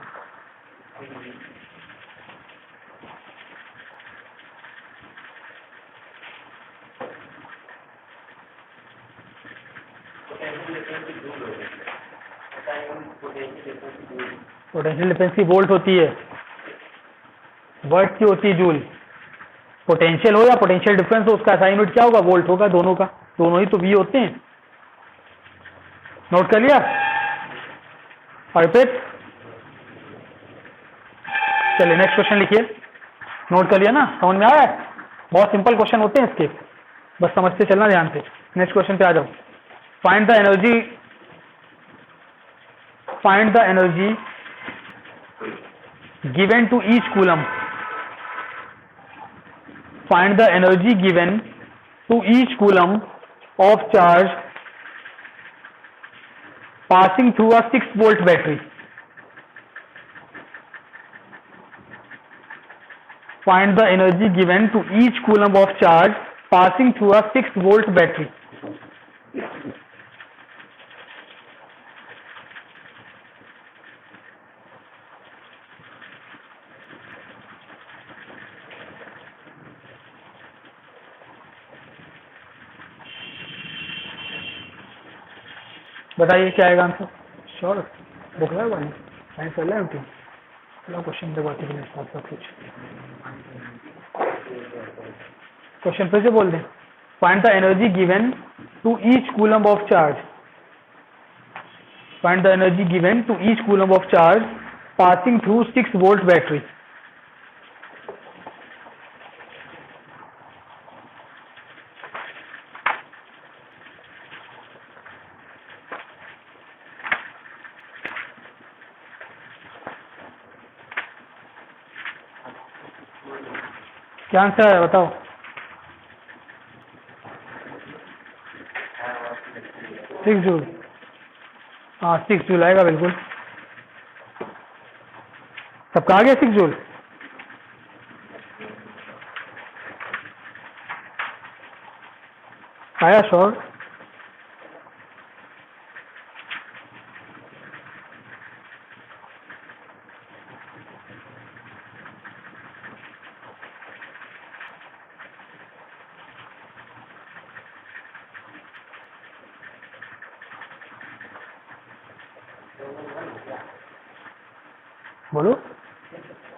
पोटेंशियल डिफरेंस की वोल्ट होती है, वर्ट की होती है जूल। पोटेंशियल हो या पोटेंशियल डिफरेंस हो, उसका SI यूनिट क्या होगा, वोल्ट होगा, दोनों का, दोनों ही तो V होते हैं। नोट कर लिया अर्पित, चलिए नेक्स्ट क्वेश्चन लिखिए। नोट कर लिया ना, समझ में आ रहा है, बहुत सिंपल क्वेश्चन होते हैं इसके, बस समझते चलना ध्यान से। नेक्स्ट क्वेश्चन पे आ जाओ। Find the energy, find the energy given to each coulomb, find the energy given to each coulomb of charge passing through a 6 volt battery. Find the energy given to each coulomb of charge passing through a 6 volt battery. बताइए क्या आएगा answer. Sure book है भाई, science कर लें चलो question दबाते हैं साथ साथ कुछ क्वेश्चन फिर से बोल दें। Find the energy given to each coulomb of charge, find the energy given to each coulomb of charge passing through 6 volt battery. क्या आंसर है बताओ। सिक्स जूल, हाँ 6 जूल आएगा बिल्कुल। सबका आ गया 6 जूल। आया श्योर। बोलो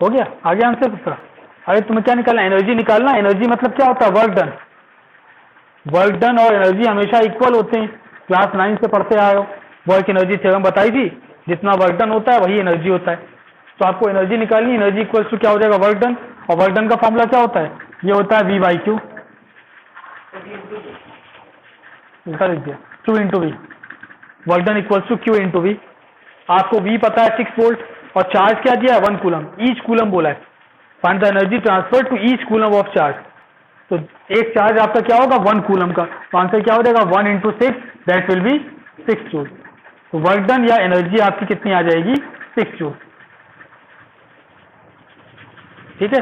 हो गया, आ गया आंसर दूसरा। अरे तुम्हें क्या निकालना, एनर्जी निकालना। एनर्जी मतलब क्या होता है, वर्क डन। वर्क डन और एनर्जी हमेशा इक्वल होते हैं, क्लास 9 से पढ़ते आए हो, वर्क एनर्जी थ्योरम बताई थी, जितना वर्क डन होता है वही एनर्जी होता है। तो आपको एनर्जी निकालनी, एनर्जी इक्वल्स टू क्या हो जाएगा वर्क डन, और वर्क डन का फॉर्मूला क्या होता है, ये होता है V बाई क्यू, उल्टा लिख दिया, Q into V. Work done equals to Q into V. आपको V पता है 6 वोल्ट, और चार्ज क्या दिया है 1 कूलम, ईच कूलम बोला है। Find the energy transfer to each coulomb of charge. तो एक चार्ज आपका क्या होगा 1 कूलम का, तो आंसर क्या हो जाएगा 1 into 6, that will be 6 joule. तो वर्क डन या एनर्जी आपकी कितनी आ जाएगी 6 जूल। ठीक है,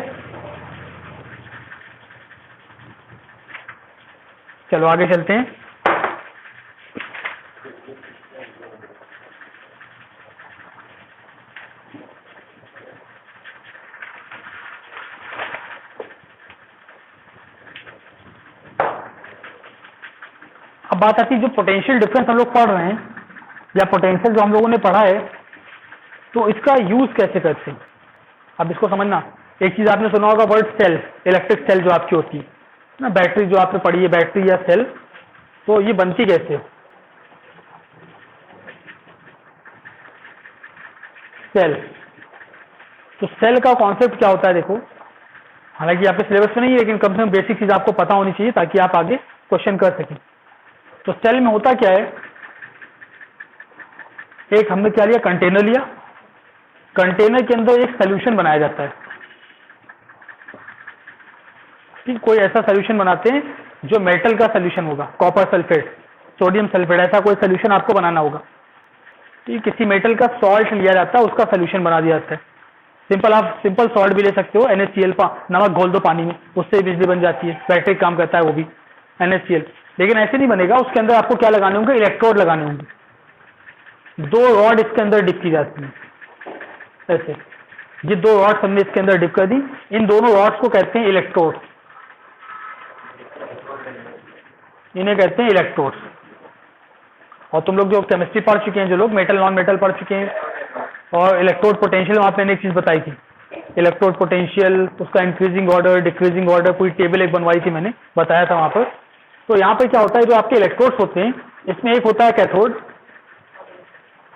चलो आगे चलते हैं। अब बात आती है जो पोटेंशियल डिफरेंस हम लोग पढ़ रहे हैं या पोटेंशियल जो हम लोगों ने पढ़ा है, तो इसका यूज कैसे करते हैं। अब इसको समझना, एक चीज आपने सुना होगा वर्ड सेल, इलेक्ट्रिक सेल जो आपकी होती है ना, बैटरी जो आपने पढ़ी है, बैटरी या सेल, तो ये बनती कैसे। सेल, तो सेल का कॉन्सेप्ट क्या होता है देखो, हालांकि आपके सिलेबस में नहीं है लेकिन कम से कम बेसिक चीज आपको पता होनी चाहिए ताकि आप आगे क्वेश्चन कर सकें। तो सेल में होता क्या है, एक हमने क्या लिया, कंटेनर लिया, कंटेनर के अंदर एक सोल्यूशन बनाया जाता है। ठीक, कोई ऐसा सोल्यूशन बनाते हैं जो मेटल का सोल्यूशन होगा, कॉपर सल्फेट, सोडियम सल्फेट, ऐसा कोई सोल्यूशन आपको बनाना होगा। ठीक, किसी मेटल का सॉल्ट लिया जाता है, उसका सोल्यूशन बना दिया जाता है। सिंपल, आप सिंपल सॉल्ट भी ले सकते हो, NaCl, नमक घोल दो पानी में, उससे बिजली बन जाती है, बैटरी काम करता है वो भी NaCl। लेकिन ऐसे नहीं बनेगा, उसके अंदर आपको क्या लगाने होंगे, इलेक्ट्रोड लगाने होंगे। 2 रॉड इसके अंदर डिप की जाती है, ऐसे ये 2 रॉड्स हमने इसके अंदर डिप कर दी, इन दोनों रॉड्स को कहते हैं इलेक्ट्रोड, इन्हें कहते हैं इलेक्ट्रोड्स। और तुम लोग जो केमिस्ट्री पढ़ चुके हैं, जो लोग मेटल नॉन मेटल पढ़ चुके हैं, और इलेक्ट्रोड पोटेंशियल वहां पे मैंने एक चीज बताई थी, इलेक्ट्रोड पोटेंशियल, उसका इंक्रीजिंग ऑर्डर, डिक्रीजिंग ऑर्डर, पूरी टेबल एक बनवाई थी मैंने, बताया था वहां पर। तो यहाँ पे क्या होता है, जो आपके इलेक्ट्रोड्स होते हैं इसमें एक होता है कैथोड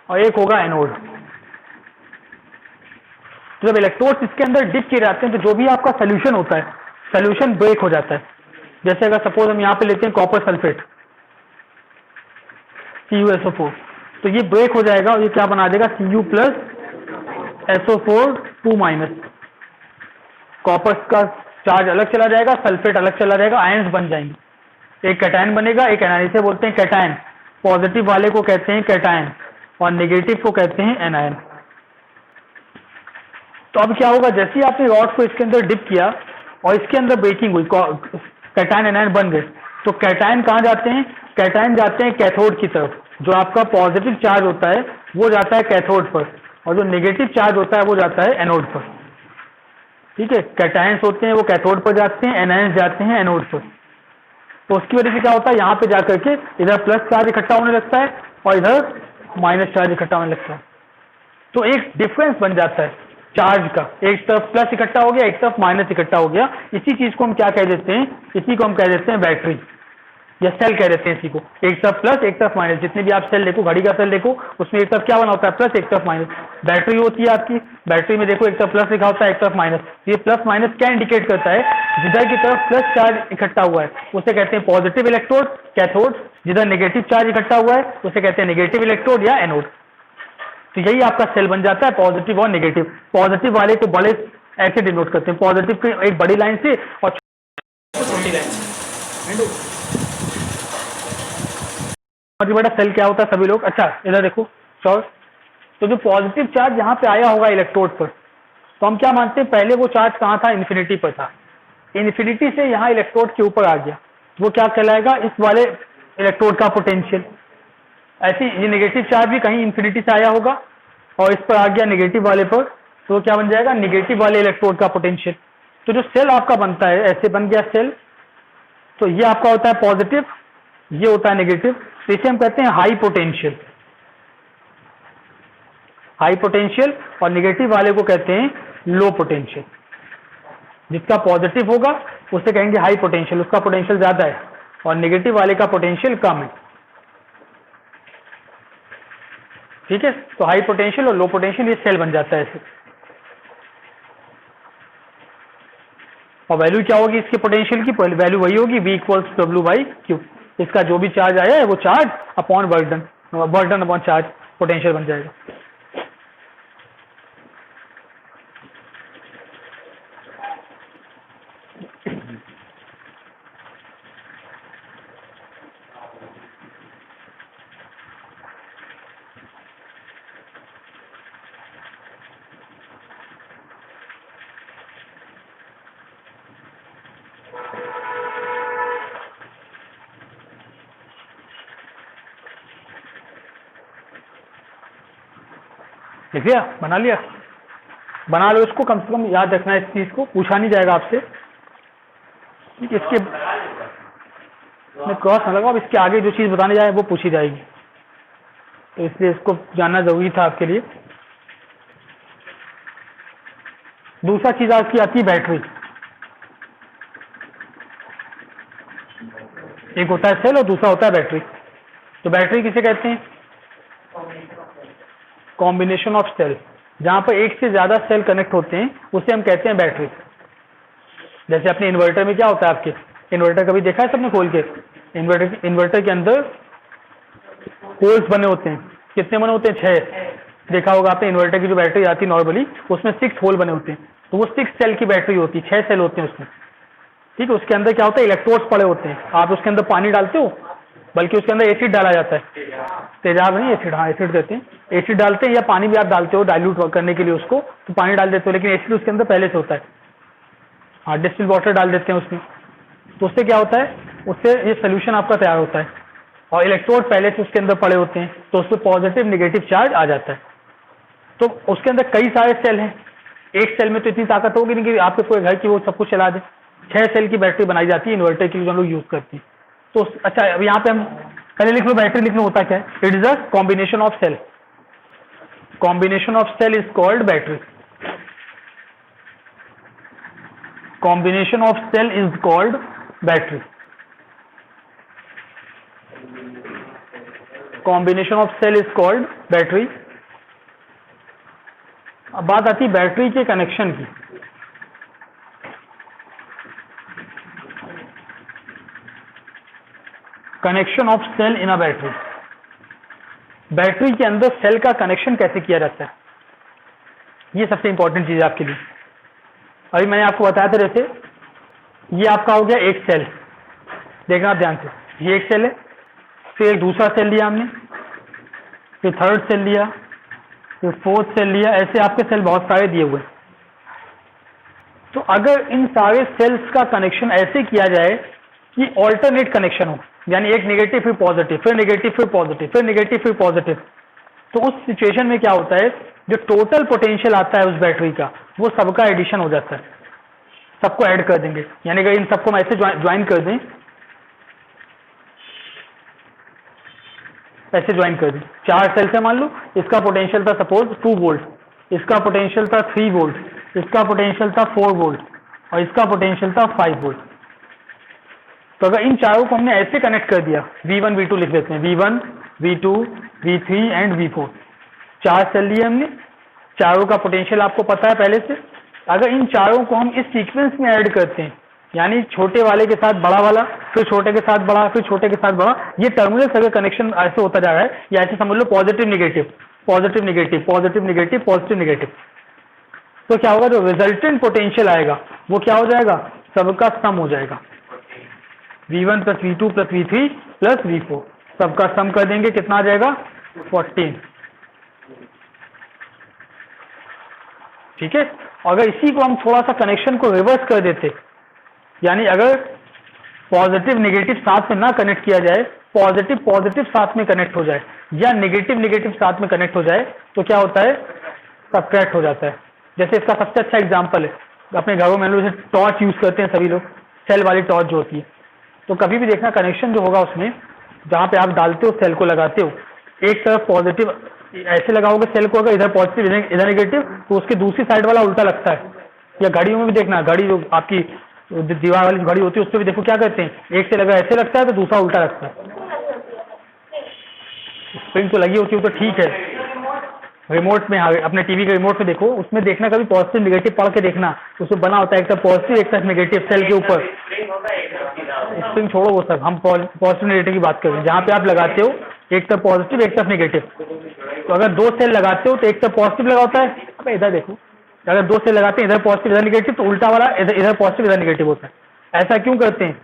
और एक होगा एनोड। तो जब इलेक्ट्रोड्स इसके अंदर डिप किए जाते हैं तो जो भी आपका सोल्यूशन होता है, सोल्यूशन ब्रेक हो जाता है। जैसे अगर सपोज हम यहाँ पे लेते हैं कॉपर सल्फेट CuSO4, तो ये ब्रेक हो जाएगा और ये क्या बना देगा, Cu प्लस SO4 2-। कॉपर का चार्ज अलग चला जाएगा, सल्फेट अलग चला जाएगा, आयंस बन जाएंगे, एक कैटायन बनेगा, एक एनायन, इसे बोलते हैं कैटायन। पॉजिटिव वाले को कहते हैं कैटायन और नेगेटिव को कहते हैं एनायन। तो अब क्या होगा, जैसे ही आपने रॉड को इसके अंदर डिप किया और इसके अंदर ब्रेकिंग हुई, कैटायन एनायन बन गए, तो कैटायन कहाँ जाते हैं, कैटायन जाते हैं कैथोड की तरफ। जो आपका पॉजिटिव चार्ज होता है वो जाता है कैथोड पर, और जो नेगेटिव चार्ज होता है वो जाता है एनोड पर। ठीक है, कैटायंस होते हैं वो कैथोड पर जाते हैं, एनायंस जाते हैं एनोड पर। तो उसकी वजह से क्या होता है, यहाँ पे जाकर के इधर प्लस चार्ज इकट्ठा होने लगता है और इधर माइनस चार्ज इकट्ठा होने लगता है। तो एक डिफरेंस बन जाता है चार्ज का, एक तरफ प्लस इकट्ठा हो गया, एक तरफ माइनस इकट्ठा हो गया। इसी चीज को हम क्या कह देते हैं, इसी को हम कह देते हैं बैटरी या सेल कह देते हैं इसी को। एक तरफ प्लस एक तरफ माइनस, जितने भी आप सेल देखो, घड़ी का सेल देखो, उसमें एक तरफ क्या बना होता है, प्लस, एक तरफ माइनस। बैटरी होती है आपकी, बैटरी में देखो एक तरफ प्लस लिखा होता है, एक तरफ माइनस। ये प्लस माइनस क्या इंडिकेट करता है, जिधर की तरफ प्लस चार्ज इकट्ठा हुआ है उसे कहते हैं पॉजिटिव इलेक्ट्रोड कैथोड, जिधर नेगेटिव चार्ज इकट्ठा हुआ है उसे कहते हैं नेगेटिव इलेक्ट्रोड या एनोड। तो यही आपका सेल बन जाता है, पॉजिटिव और नेगेटिव। पॉजिटिव वाले को बड़े ऐसे डिनोट करते हैं, पॉजिटिव की एक बड़ी लाइन से और छोटी लाइन से। बड़ा सेल क्या होता है सभी लोग, अच्छा इधर देखो श्योर। तो जो पॉजिटिव चार्ज यहाँ पे आया होगा इलेक्ट्रोड पर, तो हम क्या मानते हैं, पहले वो चार्ज कहाँ था, इन्फिनिटी पर था, इन्फिनिटी से यहाँ इलेक्ट्रोड के ऊपर आ गया, वो क्या कहलाएगा, इस वाले इलेक्ट्रोड का पोटेंशियल। ऐसे ये नेगेटिव चार्ज भी कहीं इन्फिनिटी से आया होगा और इस पर आ गया नेगेटिव वाले पर, तो क्या बन जाएगा, नेगेटिव वाले इलेक्ट्रोड का पोटेंशियल। तो जो सेल आपका बनता है, ऐसे बन गया सेल, तो ये आपका होता है पॉजिटिव, ये होता है नेगेटिव, तो इसे हम कहते हैं हाई पोटेंशियल। हाई पोटेंशियल और नेगेटिव वाले को कहते हैं लो पोटेंशियल। जिसका पॉजिटिव होगा उसे कहेंगे हाई पोटेंशियल, उसका पोटेंशियल ज्यादा है, और नेगेटिव वाले का पोटेंशियल कम है। ठीक है, तो हाई पोटेंशियल और लो पोटेंशियल ये सेल बन जाता है ऐसे। और वैल्यू क्या होगी इसके पोटेंशियल की, वैल्यू वही होगी V = W/Q। इसका जो भी चार्ज आया है वो charge upon work done upon charge potential बन जाएगा। लिख लिया, बना लिया, बना लो इसको, कम से कम याद रखना इस चीज को, पूछा नहीं जाएगा आपसे। इसके इसमें क्रॉस ना लगाओ, अब इसके आगे जो चीज़ बताने जाए वो पूछी जाएगी, तो इसलिए इसको जानना जरूरी था आपके लिए। दूसरा चीज आपकी आती है बैटरी। एक होता है सेल और दूसरा होता है बैटरी। तो बैटरी किसे कहते हैं? Combination of cell. जहां पर एक से ज्यादा सेल कनेक्ट होते हैं उसे हम कहते हैं बैटरी। जैसे अपने इन्वर्टर में क्या होता है, आपके इन्वर्टर कभी देखा है सबने खोल के? इन्वर्टर के अंदर होल्स बने होते हैं। कितने बने होते हैं? 6। देखा होगा आपने इन्वर्टर की जो बैटरी आती है नॉर्मली, उसमें 6 होल बने होते हैं। तो वो 6 सेल की बैटरी होती है, 6 सेल होते हैं उसमें। ठीक है, उसके अंदर क्या होता है? इलेक्ट्रोड्स पड़े होते हैं। आप उसके अंदर पानी डालते हो, बल्कि उसके अंदर एसिड डाला जाता है। तेजाब नहीं, एसिड, हाँ एसिड कहते हैं। एसिड डालते हैं या पानी भी आप डालते हो डाइल्यूट करने के लिए उसको, तो पानी डाल देते हो, लेकिन एसिड उसके अंदर पहले से होता है। हाँ, डिस्टिल वाटर डाल देते हैं उसमें। तो उससे क्या होता है? उससे ये सोल्यूशन आपका तैयार होता है और इलेक्ट्रोड पहले से उसके अंदर पड़े होते हैं, तो उसमें पॉजिटिव निगेटिव चार्ज आ जाता है। तो उसके अंदर कई सारे सेल हैं। एक सेल में तो इतनी ताकत होगी नहीं कि आपके पूरे घर की वो सब कुछ चला दे। 6 सेल की बैटरी बनाई जाती है इन्वर्टर के लिए, जो हम लोग यूज करते हैं। तो अच्छा, अब यहाँ पे हम पहले लिख लो, बैटरी लिखना होता क्या है? It is a combination of cell. Combination of cell is called battery. Combination of cell is called battery. Combination of cell is called battery. अब बात आती है बैटरी के कनेक्शन की। Connection of cell in a battery. Battery के अंदर cell का connection कैसे किया जाता है, ये सबसे इंपॉर्टेंट चीज है आपके लिए। अभी मैंने आपको बताया था, जैसे ये आपका हो गया एक सेल, देखना आप ध्यान से, ये एक सेल है, फिर एक दूसरा सेल लिया हमने, फिर थर्ड सेल लिया, फिर फोर्थ सेल लिया, ऐसे आपके सेल बहुत सारे दिए हुए। तो अगर इन सारे सेल्स का कनेक्शन ऐसे किया जाए कि ऑल्टरनेट कनेक्शन हो, यानी एक नेगेटिव फिर पॉजिटिव, फिर नेगेटिव फिर पॉजिटिव, फिर नेगेटिव फिर पॉजिटिव, तो उस सिचुएशन में क्या होता है? जो टोटल पोटेंशियल आता है उस बैटरी का, वो सबका एडिशन हो जाता है, सबको ऐड कर देंगे। यानी अगर इन सबको हम ऐसे ज्वाइन कर दें, ऐसे ज्वाइन कर दें, 4 सेल से मान लो, इसका पोटेंशियल था सपोज 2 वोल्ट, इसका पोटेंशियल था 3 वोल्ट, इसका पोटेंशियल था 4 वोल्ट और इसका पोटेंशियल था 5 वोल्ट। तो अगर इन चारों को हमने ऐसे कनेक्ट कर दिया, V1 V2 लिख देते हैं, V1 V2 V3 and V4, 4 cell लिए हमने, चारों का पोटेंशियल आपको पता है पहले से। अगर इन चारों को हम इस सीक्वेंस में ऐड करते हैं, यानी छोटे वाले के साथ बड़ा वाला, फिर छोटे के साथ बड़ा, फिर छोटे के साथ बड़ा, ये टर्मिनल्स अगर कनेक्शन ऐसे होता जा रहा है, या ऐसे समझ लो positive negative, positive negative, positive negative, positive negative, तो क्या होगा? जो रिजल्टेंट पोटेंशियल आएगा वो क्या हो जाएगा? सबका सम हो जाएगा। V1 plus V2 plus V3 plus V4, सबका सम कर देंगे, कितना आ जाएगा? 14। ठीक है। अगर इसी को हम थोड़ा सा कनेक्शन को रिवर्स कर देते, यानी अगर पॉजिटिव निगेटिव साथ में ना कनेक्ट किया जाए, पॉजिटिव पॉजिटिव साथ में कनेक्ट हो जाए, या नेगेटिव नेगेटिव साथ में कनेक्ट हो जाए, तो क्या होता है? सब्ट्रैक्ट हो जाता है। जैसे इसका सबसे अच्छा एग्जांपल है, अपने घरों में जैसे टॉर्च यूज करते हैं सभी लोग, सेल वाली टॉर्च जो होती है, तो कभी भी देखना कनेक्शन जो होगा उसमें, जहां पे आप डालते हो सेल को लगाते हो, एक तरफ पॉजिटिव ऐसे लगाओगे सेल को, अगर इधर पॉजिटिव इधर नेगेटिव, तो उसके दूसरी साइड वाला उल्टा लगता है। या घड़ियों में भी देखना, घड़ी जो आपकी दीवार वाली घड़ी होती है उस पर भी देखो क्या करते हैं, एक से लगा ऐसे लगता है तो दूसरा उल्टा लगता है। स्प्रिंग तो लगी होती है तो ठीक है, रिमोट में अपने टीवी के रिमोट में देखो, उसमें देखना कभी पॉजिटिव निगेटिव पढ़ के देखना, उसमें बना होता है एक तरफ पॉजिटिव एक तरफ नेगेटिव सेल के ऊपर। स्प्रिंग छोड़ो वो सब, हम पॉजिटिव नेगेटिव की बात कर रहे हैं। जहाँ पे आप लगाते हो एक तरफ पॉजिटिव एक तरफ नेगेटिव, तो अगर 2 सेल लगाते हो तो एक तरफ पॉजिटिव लगा होता है, अब इधर देखो, अगर 2 सेल लगाते हैं इधर पॉजिटिव इधर नेगेटिव, तो उल्टा वाला इधर पॉजिटिव इधर नेगेटिव होता है। ऐसा क्यों करते हैं?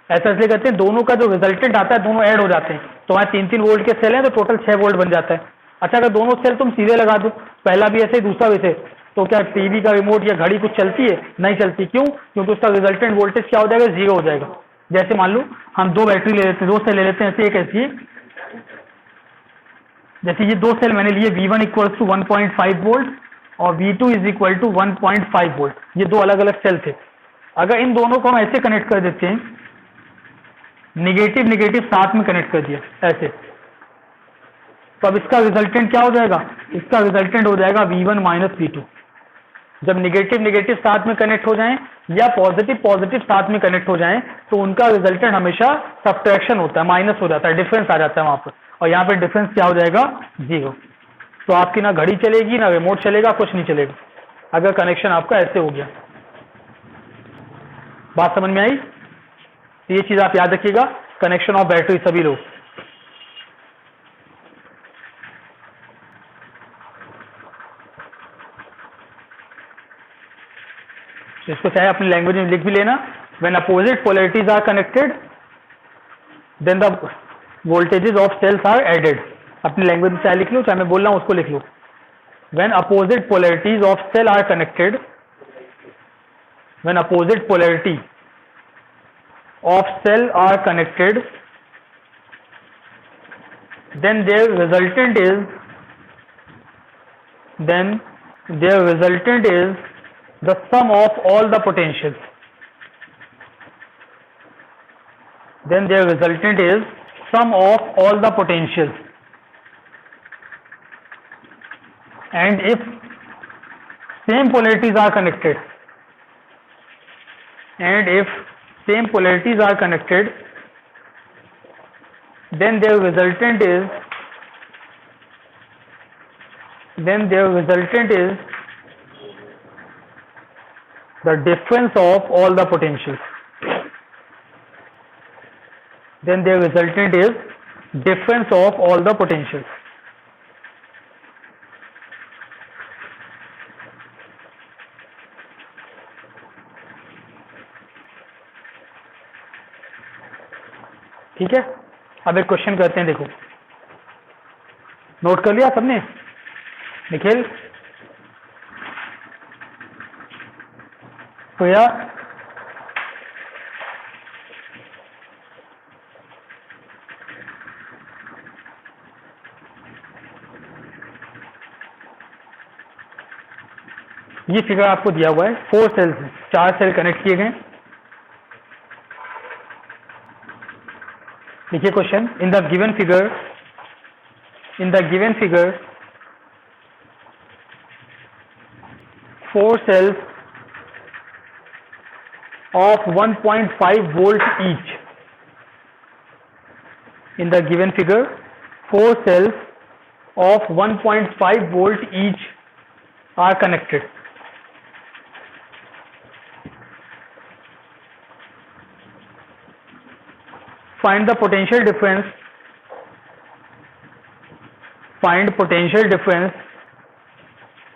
ऐसा इसलिए करते हैं, दोनों का जो रिजल्टेंट आता है दोनों ऐड हो जाते हैं। तो वहाँ 3-3 वोल्ट के सेल हैं तो टोटल 6 वोल्ट बन जाता है। अच्छा, अगर दोनों सेल तुम सीधे लगा दो, पहला भी ऐसे दूसरा भी ऐसे, तो क्या टीवी का रिमोट या घड़ी कुछ चलती है? नहीं चलती। क्यों? क्योंकि उसका रिजल्टेंट वोल्टेज क्या हो जाएगा? 0 हो जाएगा। जैसे मान लो हम 2 बैटरी ले लेते हैं, 2 सेल ले लेते हैं, ऐसे एक ऐसी, जैसे ये 2 सेल मैंने लिए, V1 इक्वल टू 1.5 वोल्ट और V2 is equal to 1.5 volt, ये 2 अलग अलग सेल थे। अगर इन दोनों को हम ऐसे कनेक्ट कर देते हैं, निगेटिव निगेटिव साथ में कनेक्ट कर दिया ऐसे, तो अब इसका रिजल्टेंट क्या हो जाएगा? इसका रिजल्टेंट हो जाएगा V1 माइनस V2। जब निगेटिव निगेटिव साथ में कनेक्ट हो जाएं या पॉजिटिव पॉजिटिव साथ में कनेक्ट हो जाएं तो उनका रिजल्टेंट हमेशा सब्ट्रैक्शन होता है, माइनस हो जाता है, डिफरेंस आ जाता है वहां पर, और यहाँ पे डिफरेंस क्या हो जाएगा? 0। तो आपकी ना घड़ी चलेगी ना रिमोट चलेगा, कुछ नहीं चलेगा अगर कनेक्शन आपका ऐसे हो गया। बात समझ में आई? तो ये चीज आप याद रखिएगा, कनेक्शन ऑफ बैटरी सभी लोग। इसको चाहे अपनी लैंग्वेज में लिख भी लेना, when opposite polarities are connected then the voltages of cells are added. अपनी लैंग्वेज में चाहे लिख लो, चाहे मैं बोल रहा हूं उसको लिख लो। When opposite polarities of cell are connected, when opposite polarity of cell are connected, then their resultant is the sum of all the potentials. Then their resultant is sum of all the potentials. And if same polarities are connected, then their resultant is the difference of all the potentials. Then their resultant is difference of all the potentials. ठीक है, अब एक question करते हैं, देखो note कर लिया सबने? निखिल, प्रिया, ये फिगर आपको दिया हुआ है, 4 सेल्स, 4 सेल कनेक्ट किए गए। देखिए question, in the given figure 4 cells of 1.5 volt each. In the given figure 4 cells of 1.5 volt each are connected. Find the potential difference. Find potential difference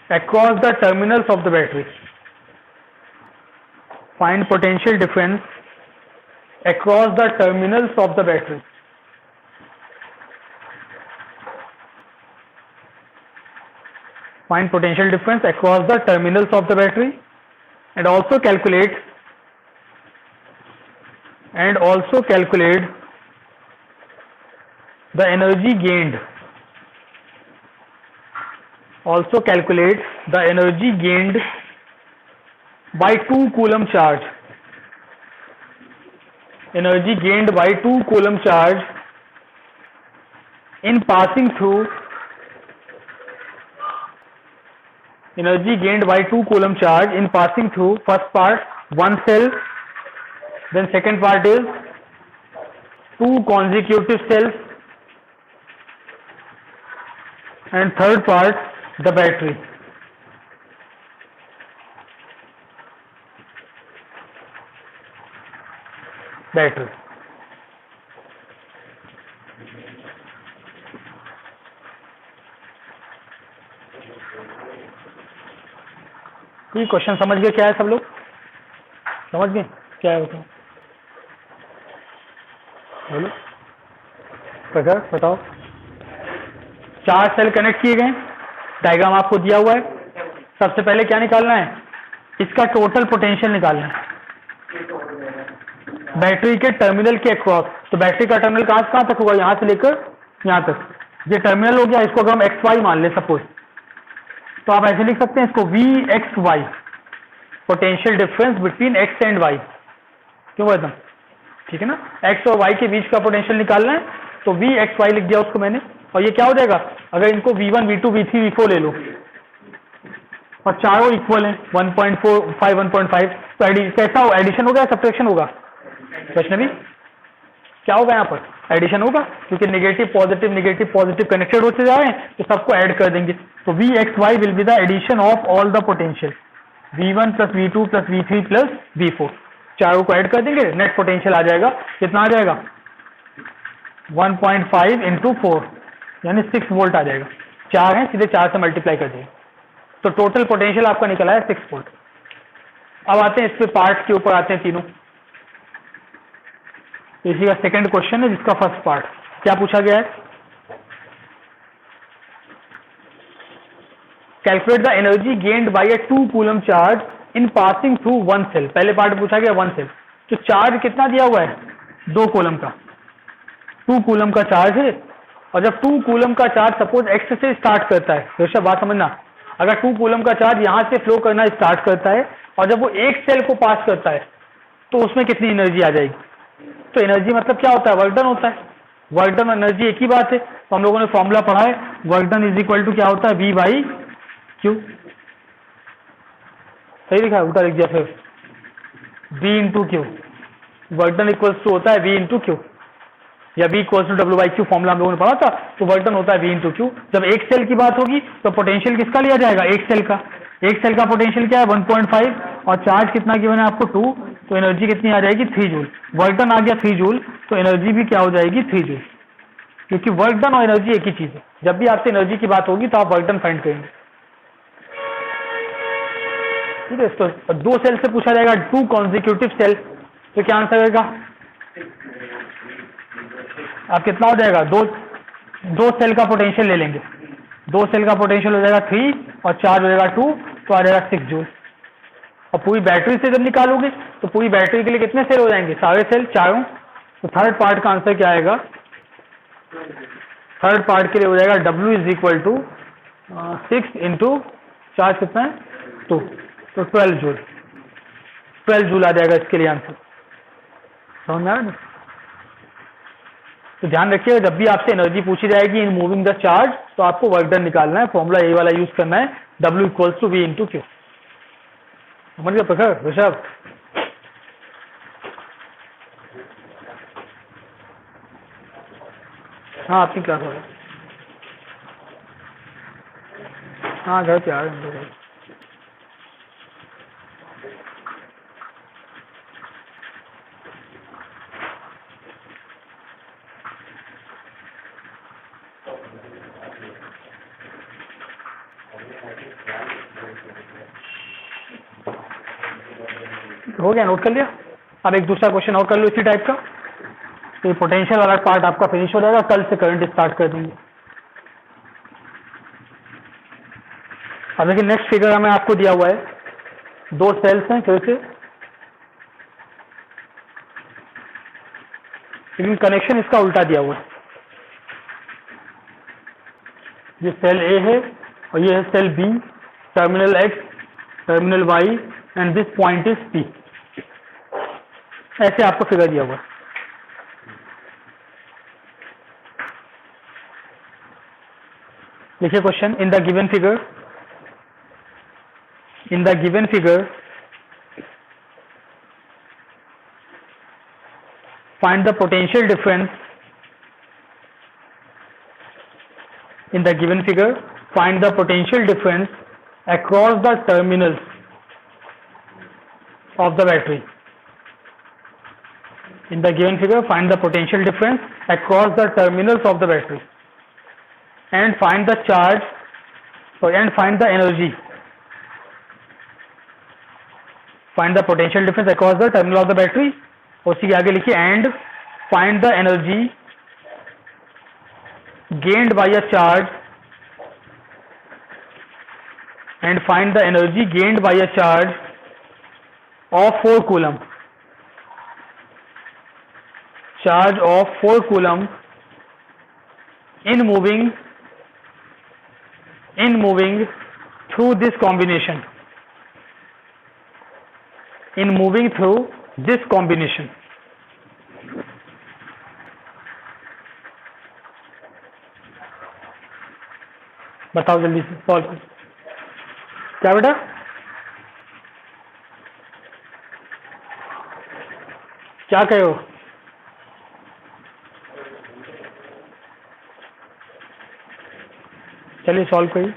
across the terminals of the battery. Find potential difference across the terminals of the battery. Find potential difference across the terminals of the battery, and also calculate the energy gained. Also calculate the energy gained by 2 coulomb charge. Energy gained by 2 coulomb charge in passing through. Energy gained by 2 coulomb charge in passing through, first part 1 cell, then second part is 2 consecutive cells, and third part the battery. ये question समझ गए क्या है सब लोग? समझ गए क्या है बताओ? बोलो प्रखर, बताओ। 4 सेल कनेक्ट किए गए, डायग्राम आपको दिया हुआ है। सबसे पहले क्या निकालना है? इसका टोटल पोटेंशियल निकालना है बैटरी के टर्मिनल के अक्रॉस। तो बैटरी का टर्मिनल कहां तक होगा? यहां से लेकर यहां तक, ये टर्मिनल हो गया। इसको अगर हम XY मान ले सपोज, तो आप ऐसे लिख सकते हैं इसको VXY, potential difference between X and Y। क्यों एकदम ठीक है ना। एक्स और वाई के बीच का पोटेंशियल निकालना है, तो वी एक्स वाई लिख दिया उसको मैंने, और ये क्या हो जाएगा, अगर इनको V1 V2 V3 V4 ले लो और चारों इक्वल है 1.45 1.5, तो कैसा हो, एडिशन होगा या सब्ट्रैक्शन होगा, वैष्णवी क्या होगा यहाँ पर, एडिशन होगा, क्योंकि नेगेटिव पॉजिटिव कनेक्टेड होते जा रहे हैं, तो सबको ऐड कर देंगे। तो V X Y will be the addition of all the potential, V1 plus V2 plus V3 plus V4, चारों को ऐड कर देंगे, नेट पोटेंशियल आ जाएगा, कितना आ जाएगा 1.5 इंटू 4 यानी 6 वोल्ट आ जाएगा, 4 है सीधे 4 से मल्टीप्लाई कर देंगे, तो टोटल पोटेंशियल आपका निकला है 6 वोल्ट। अब आते हैं इस पे पार्ट के ऊपर आते हैं तीनों। इसी का सेकंड क्वेश्चन है जिसका फर्स्ट पार्ट क्या पूछा गया है, calculate the energy gained by a 2 coulomb charge in passing through 1 cell. पहले पार्ट पूछा गया 1 सेल, तो चार्ज कितना दिया हुआ है 2 कूलम का, 2 कूलम का चार्ज है, और जब 2 कूलम का चार्ज सपोज एक्स से स्टार्ट करता है, तो बात समझना, अगर 2 कूलम का चार्ज यहां से फ्लो करना स्टार्ट करता है और जब वो एक सेल को पास करता है तो उसमें कितनी एनर्जी आ जाएगी, तो एनर्जी मतलब क्या होता है, वर्क डन होता है, वर्क डन और एनर्जी एक ही बात है, तो हम लोगों ने फॉर्मूला पढ़ा है, work done is equal to क्या होता है, V बाई क्यू, सही लिखा है, उल्टा लिख दिया फिर, V into Q, work done equals to होता है V इंटू क्यू, या V equals to W by Q, formula हम लोगों ने पढ़ा था, तो वर्क डन होता है V इंटू क्यू। जब एक सेल की बात होगी तो पोटेंशियल किसका लिया जाएगा, एक सेल का, एक सेल का पोटेंशियल क्या है 1.5, और चार्ज कितना गिवन है आपको 2, तो एनर्जी कितनी आ जाएगी 3 जूल, वर्क डन आ गया 3 जूल, तो एनर्जी भी क्या हो जाएगी 3 जूल, क्योंकि वर्क डन और एनर्जी एक ही चीज है, जब भी आपसे एनर्जी की बात होगी तो आप वर्क डन फाइंड करेंगे, ठीक है। तो 2 सेल से पूछा जाएगा 2 कॉन्जिक्यूटिव सेल, तो क्या आंसर आएगा, आप कितना हो जाएगा, दो सेल का पोटेंशियल ले लेंगे, 2 सेल का पोटेंशियल हो जाएगा 3 और चार्ज हो जाएगा 2, तो आ जाएगा 6 जूल। और पूरी बैटरी से जब निकालोगे तो पूरी बैटरी के लिए कितने सेल हो जाएंगे, सारे सेल चारों, तो थर्ड पार्ट का आंसर क्या आएगा, थर्ड पार्ट के लिए हो जाएगा W is equal to 6 into charge कितना है 2, तो 12 जूल, 12 जूल आ जाएगा इसके लिए आंसर, समझ में आ रहा है। तो ध्यान रखिएगा जब भी आपसे एनर्जी पूछी जाएगी इन मूविंग द चार्ज, तो आपको वर्क डन निकालना है, फॉर्मूला ये वाला यूज करना है, W equals to V into Q, समझ गया प्रखर ऋषभ, हाँ आपकी क्लास होगा, हाँ घर पे आ रहे हैं, हो गया, नोट कर लिया। अब एक दूसरा क्वेश्चन और कर लो इसी टाइप का, तो ये पोटेंशियल वाला पार्ट आपका फिनिश हो जाएगा, कल से करंट स्टार्ट कर देंगे। अब देखिए नेक्स्ट फिगर हमें आपको दिया हुआ है, 2 सेल्स हैं फिर से, लेकिन कनेक्शन इसका उल्टा दिया हुआ है, ये सेल A है और ये है cell B, terminal X, terminal Y and this point is P, ऐसे आपको फिगर दिया हुआ है। देखिए question, in the given figure find the potential difference, in the given figure find the potential difference across the terminals of the battery. In the given figure find the potential difference across the terminals of the battery and find the charge, and find the energy, find the potential difference across the terminal of the battery, उसी के आगे लिखिए and find the energy gained by a charge, and find the energy gained by a charge of 4 coulomb, charge of 4 coulomb in moving through this combination, in moving through this combination, बताओ जल्दी से solve करो। क्या बेटा? क्या कहे हो? चलिए सॉल्व करिए।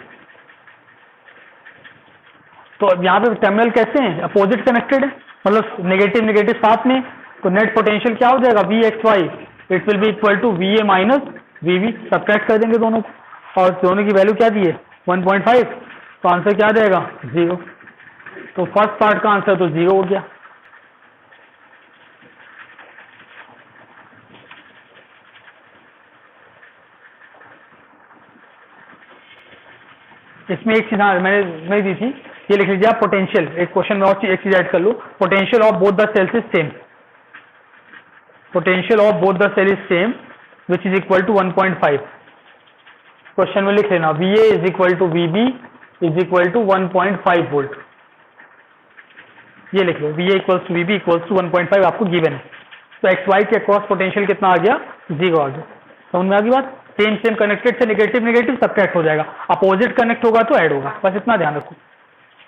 तो यहाँ पे टर्मिनल कैसे हैं? अपोजिट कनेक्टेड है, मतलब नेगेटिव नेगेटिव साथ में, तो नेट पोटेंशियल क्या हो जाएगा? V X Y it will be equal to V A minus V V. Subtract कर देंगे दोनों को, और दोनों की वैल्यू क्या दी है? 1.5। तो आंसर क्या आ जाएगा? 0। तो फर्स्ट पार्ट का आंसर तो 0 हो गया। इसमें एक चीज मैंने दी थी, ये लिख लीजिए आप, पोटेंशियल। एक क्वेश्चन में और एक चीज ऐड कर लो, potential of both the cells is same. Potential of both the cell is same which is equal to 1.5। Question में लिख लेना V A is equal to V B is equal to 1.5 volt. ये लिख लो, V A equals to V B equals to 1.5 आपको given है। तो X Y के अक्रॉस पोटेंशियल कितना आ गया? 0 आ गया। समझ में आ गई बात? सेम सेम कनेक्टेड से नेगेटिव नेगेटिव सब्ट्रैक्ट हो जाएगा, अपोजिट कनेक्ट होगा तो ऐड होगा, बस इतना ध्यान रखो।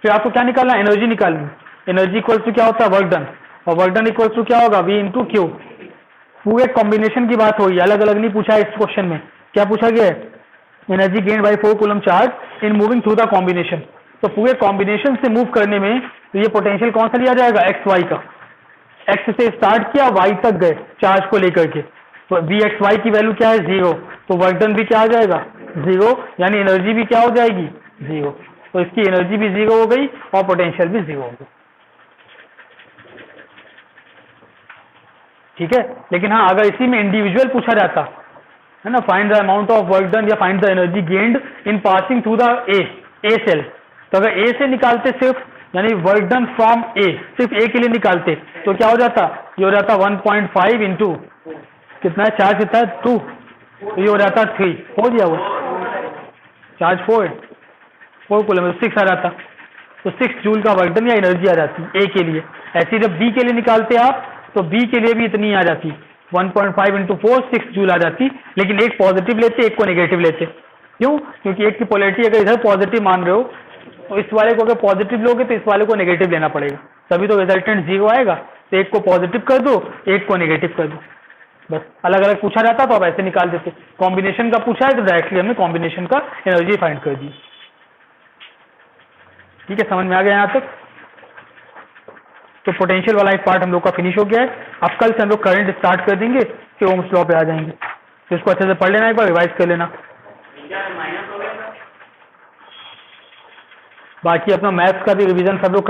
फिर आपको क्या निकालना? एनर्जी निकालनी। एनर्जी इक्वल्स टू क्या होता है? Work done. और वर्क डन इक्वल्स टू क्या होगा? V into Q. पूरे कॉम्बिनेशन की बात हुई, अलग अलग नहीं पूछा है इस क्वेश्चन में। क्या पूछा गया है? Energy gain by 4 coulomb charge in moving through the combination. तो पूरे कॉम्बिनेशन से मूव करने में तो ये पोटेंशियल कौन सा लिया जाएगा? एक्स वाई का। एक्स से स्टार्ट किया, वाई तक गए चार्ज को लेकर के, तो वी एक्स वाई की वैल्यू क्या है? 0। तो वर्क डन भी क्या आ जाएगा? 0, यानी एनर्जी भी क्या हो जाएगी? 0। तो इसकी एनर्जी भी 0 हो गई और पोटेंशियल भी 0 हो गई। ठीक है। लेकिन हाँ, अगर इसी में इंडिविजुअल पूछा जाता है ना, find the amount of work done या find the energy gained in passing through the A cell, तो अगर ए से निकालते सिर्फ, यानी वर्क डन फ्रॉम ए, सिर्फ ए के लिए निकालते, तो क्या हो जाता? ये हो जाता 1.5 इंटू कितना है? चार्ज कितना है? 2। तो ये हो जाता 3। हो गया वो चार्ज 4 कूलम 6 आ जाता। तो 6 जूल का वर्क डन या एनर्जी आ जाती ए के लिए। ऐसे जब बी के लिए निकालते आप, तो बी के लिए भी इतनी आ जाती, 1.5 इंटू 4 6 जूल आ जाती। लेकिन एक पॉजिटिव लेते, एक को नेगेटिव लेते। क्यों? क्योंकि एक की पोलैरिटी अगर इधर पॉजिटिव मान रहे हो, तो इस वाले को अगर पॉजिटिव लोगे तो इस वाले को नेगेटिव लेना पड़ेगा, तभी तो रिजल्टेंट 0 आएगा। तो एक को पॉजिटिव कर दो, एक को नेगेटिव कर दो, बस। अलग अलग पूछा जाता तो आप ऐसे निकाल देते। कॉम्बिनेशन का पूछा है तो डायरेक्टली हमने कॉम्बिनेशन का एनर्जी फाइंड कर दी। ठीक है, समझ में आ गया यहाँ तक? तो पोटेंशियल वाला एक पार्ट हम लोग का फिनिश हो गया है। अब कल से हम लोग करंट स्टार्ट कर देंगे, फिर ओम्स लॉ पे आ जाएंगे। तो इसको अच्छे से पढ़ लेना, एक बार रिवाइज कर लेना। बाकी अपना मैथ्स का भी रिवीजन सब लोग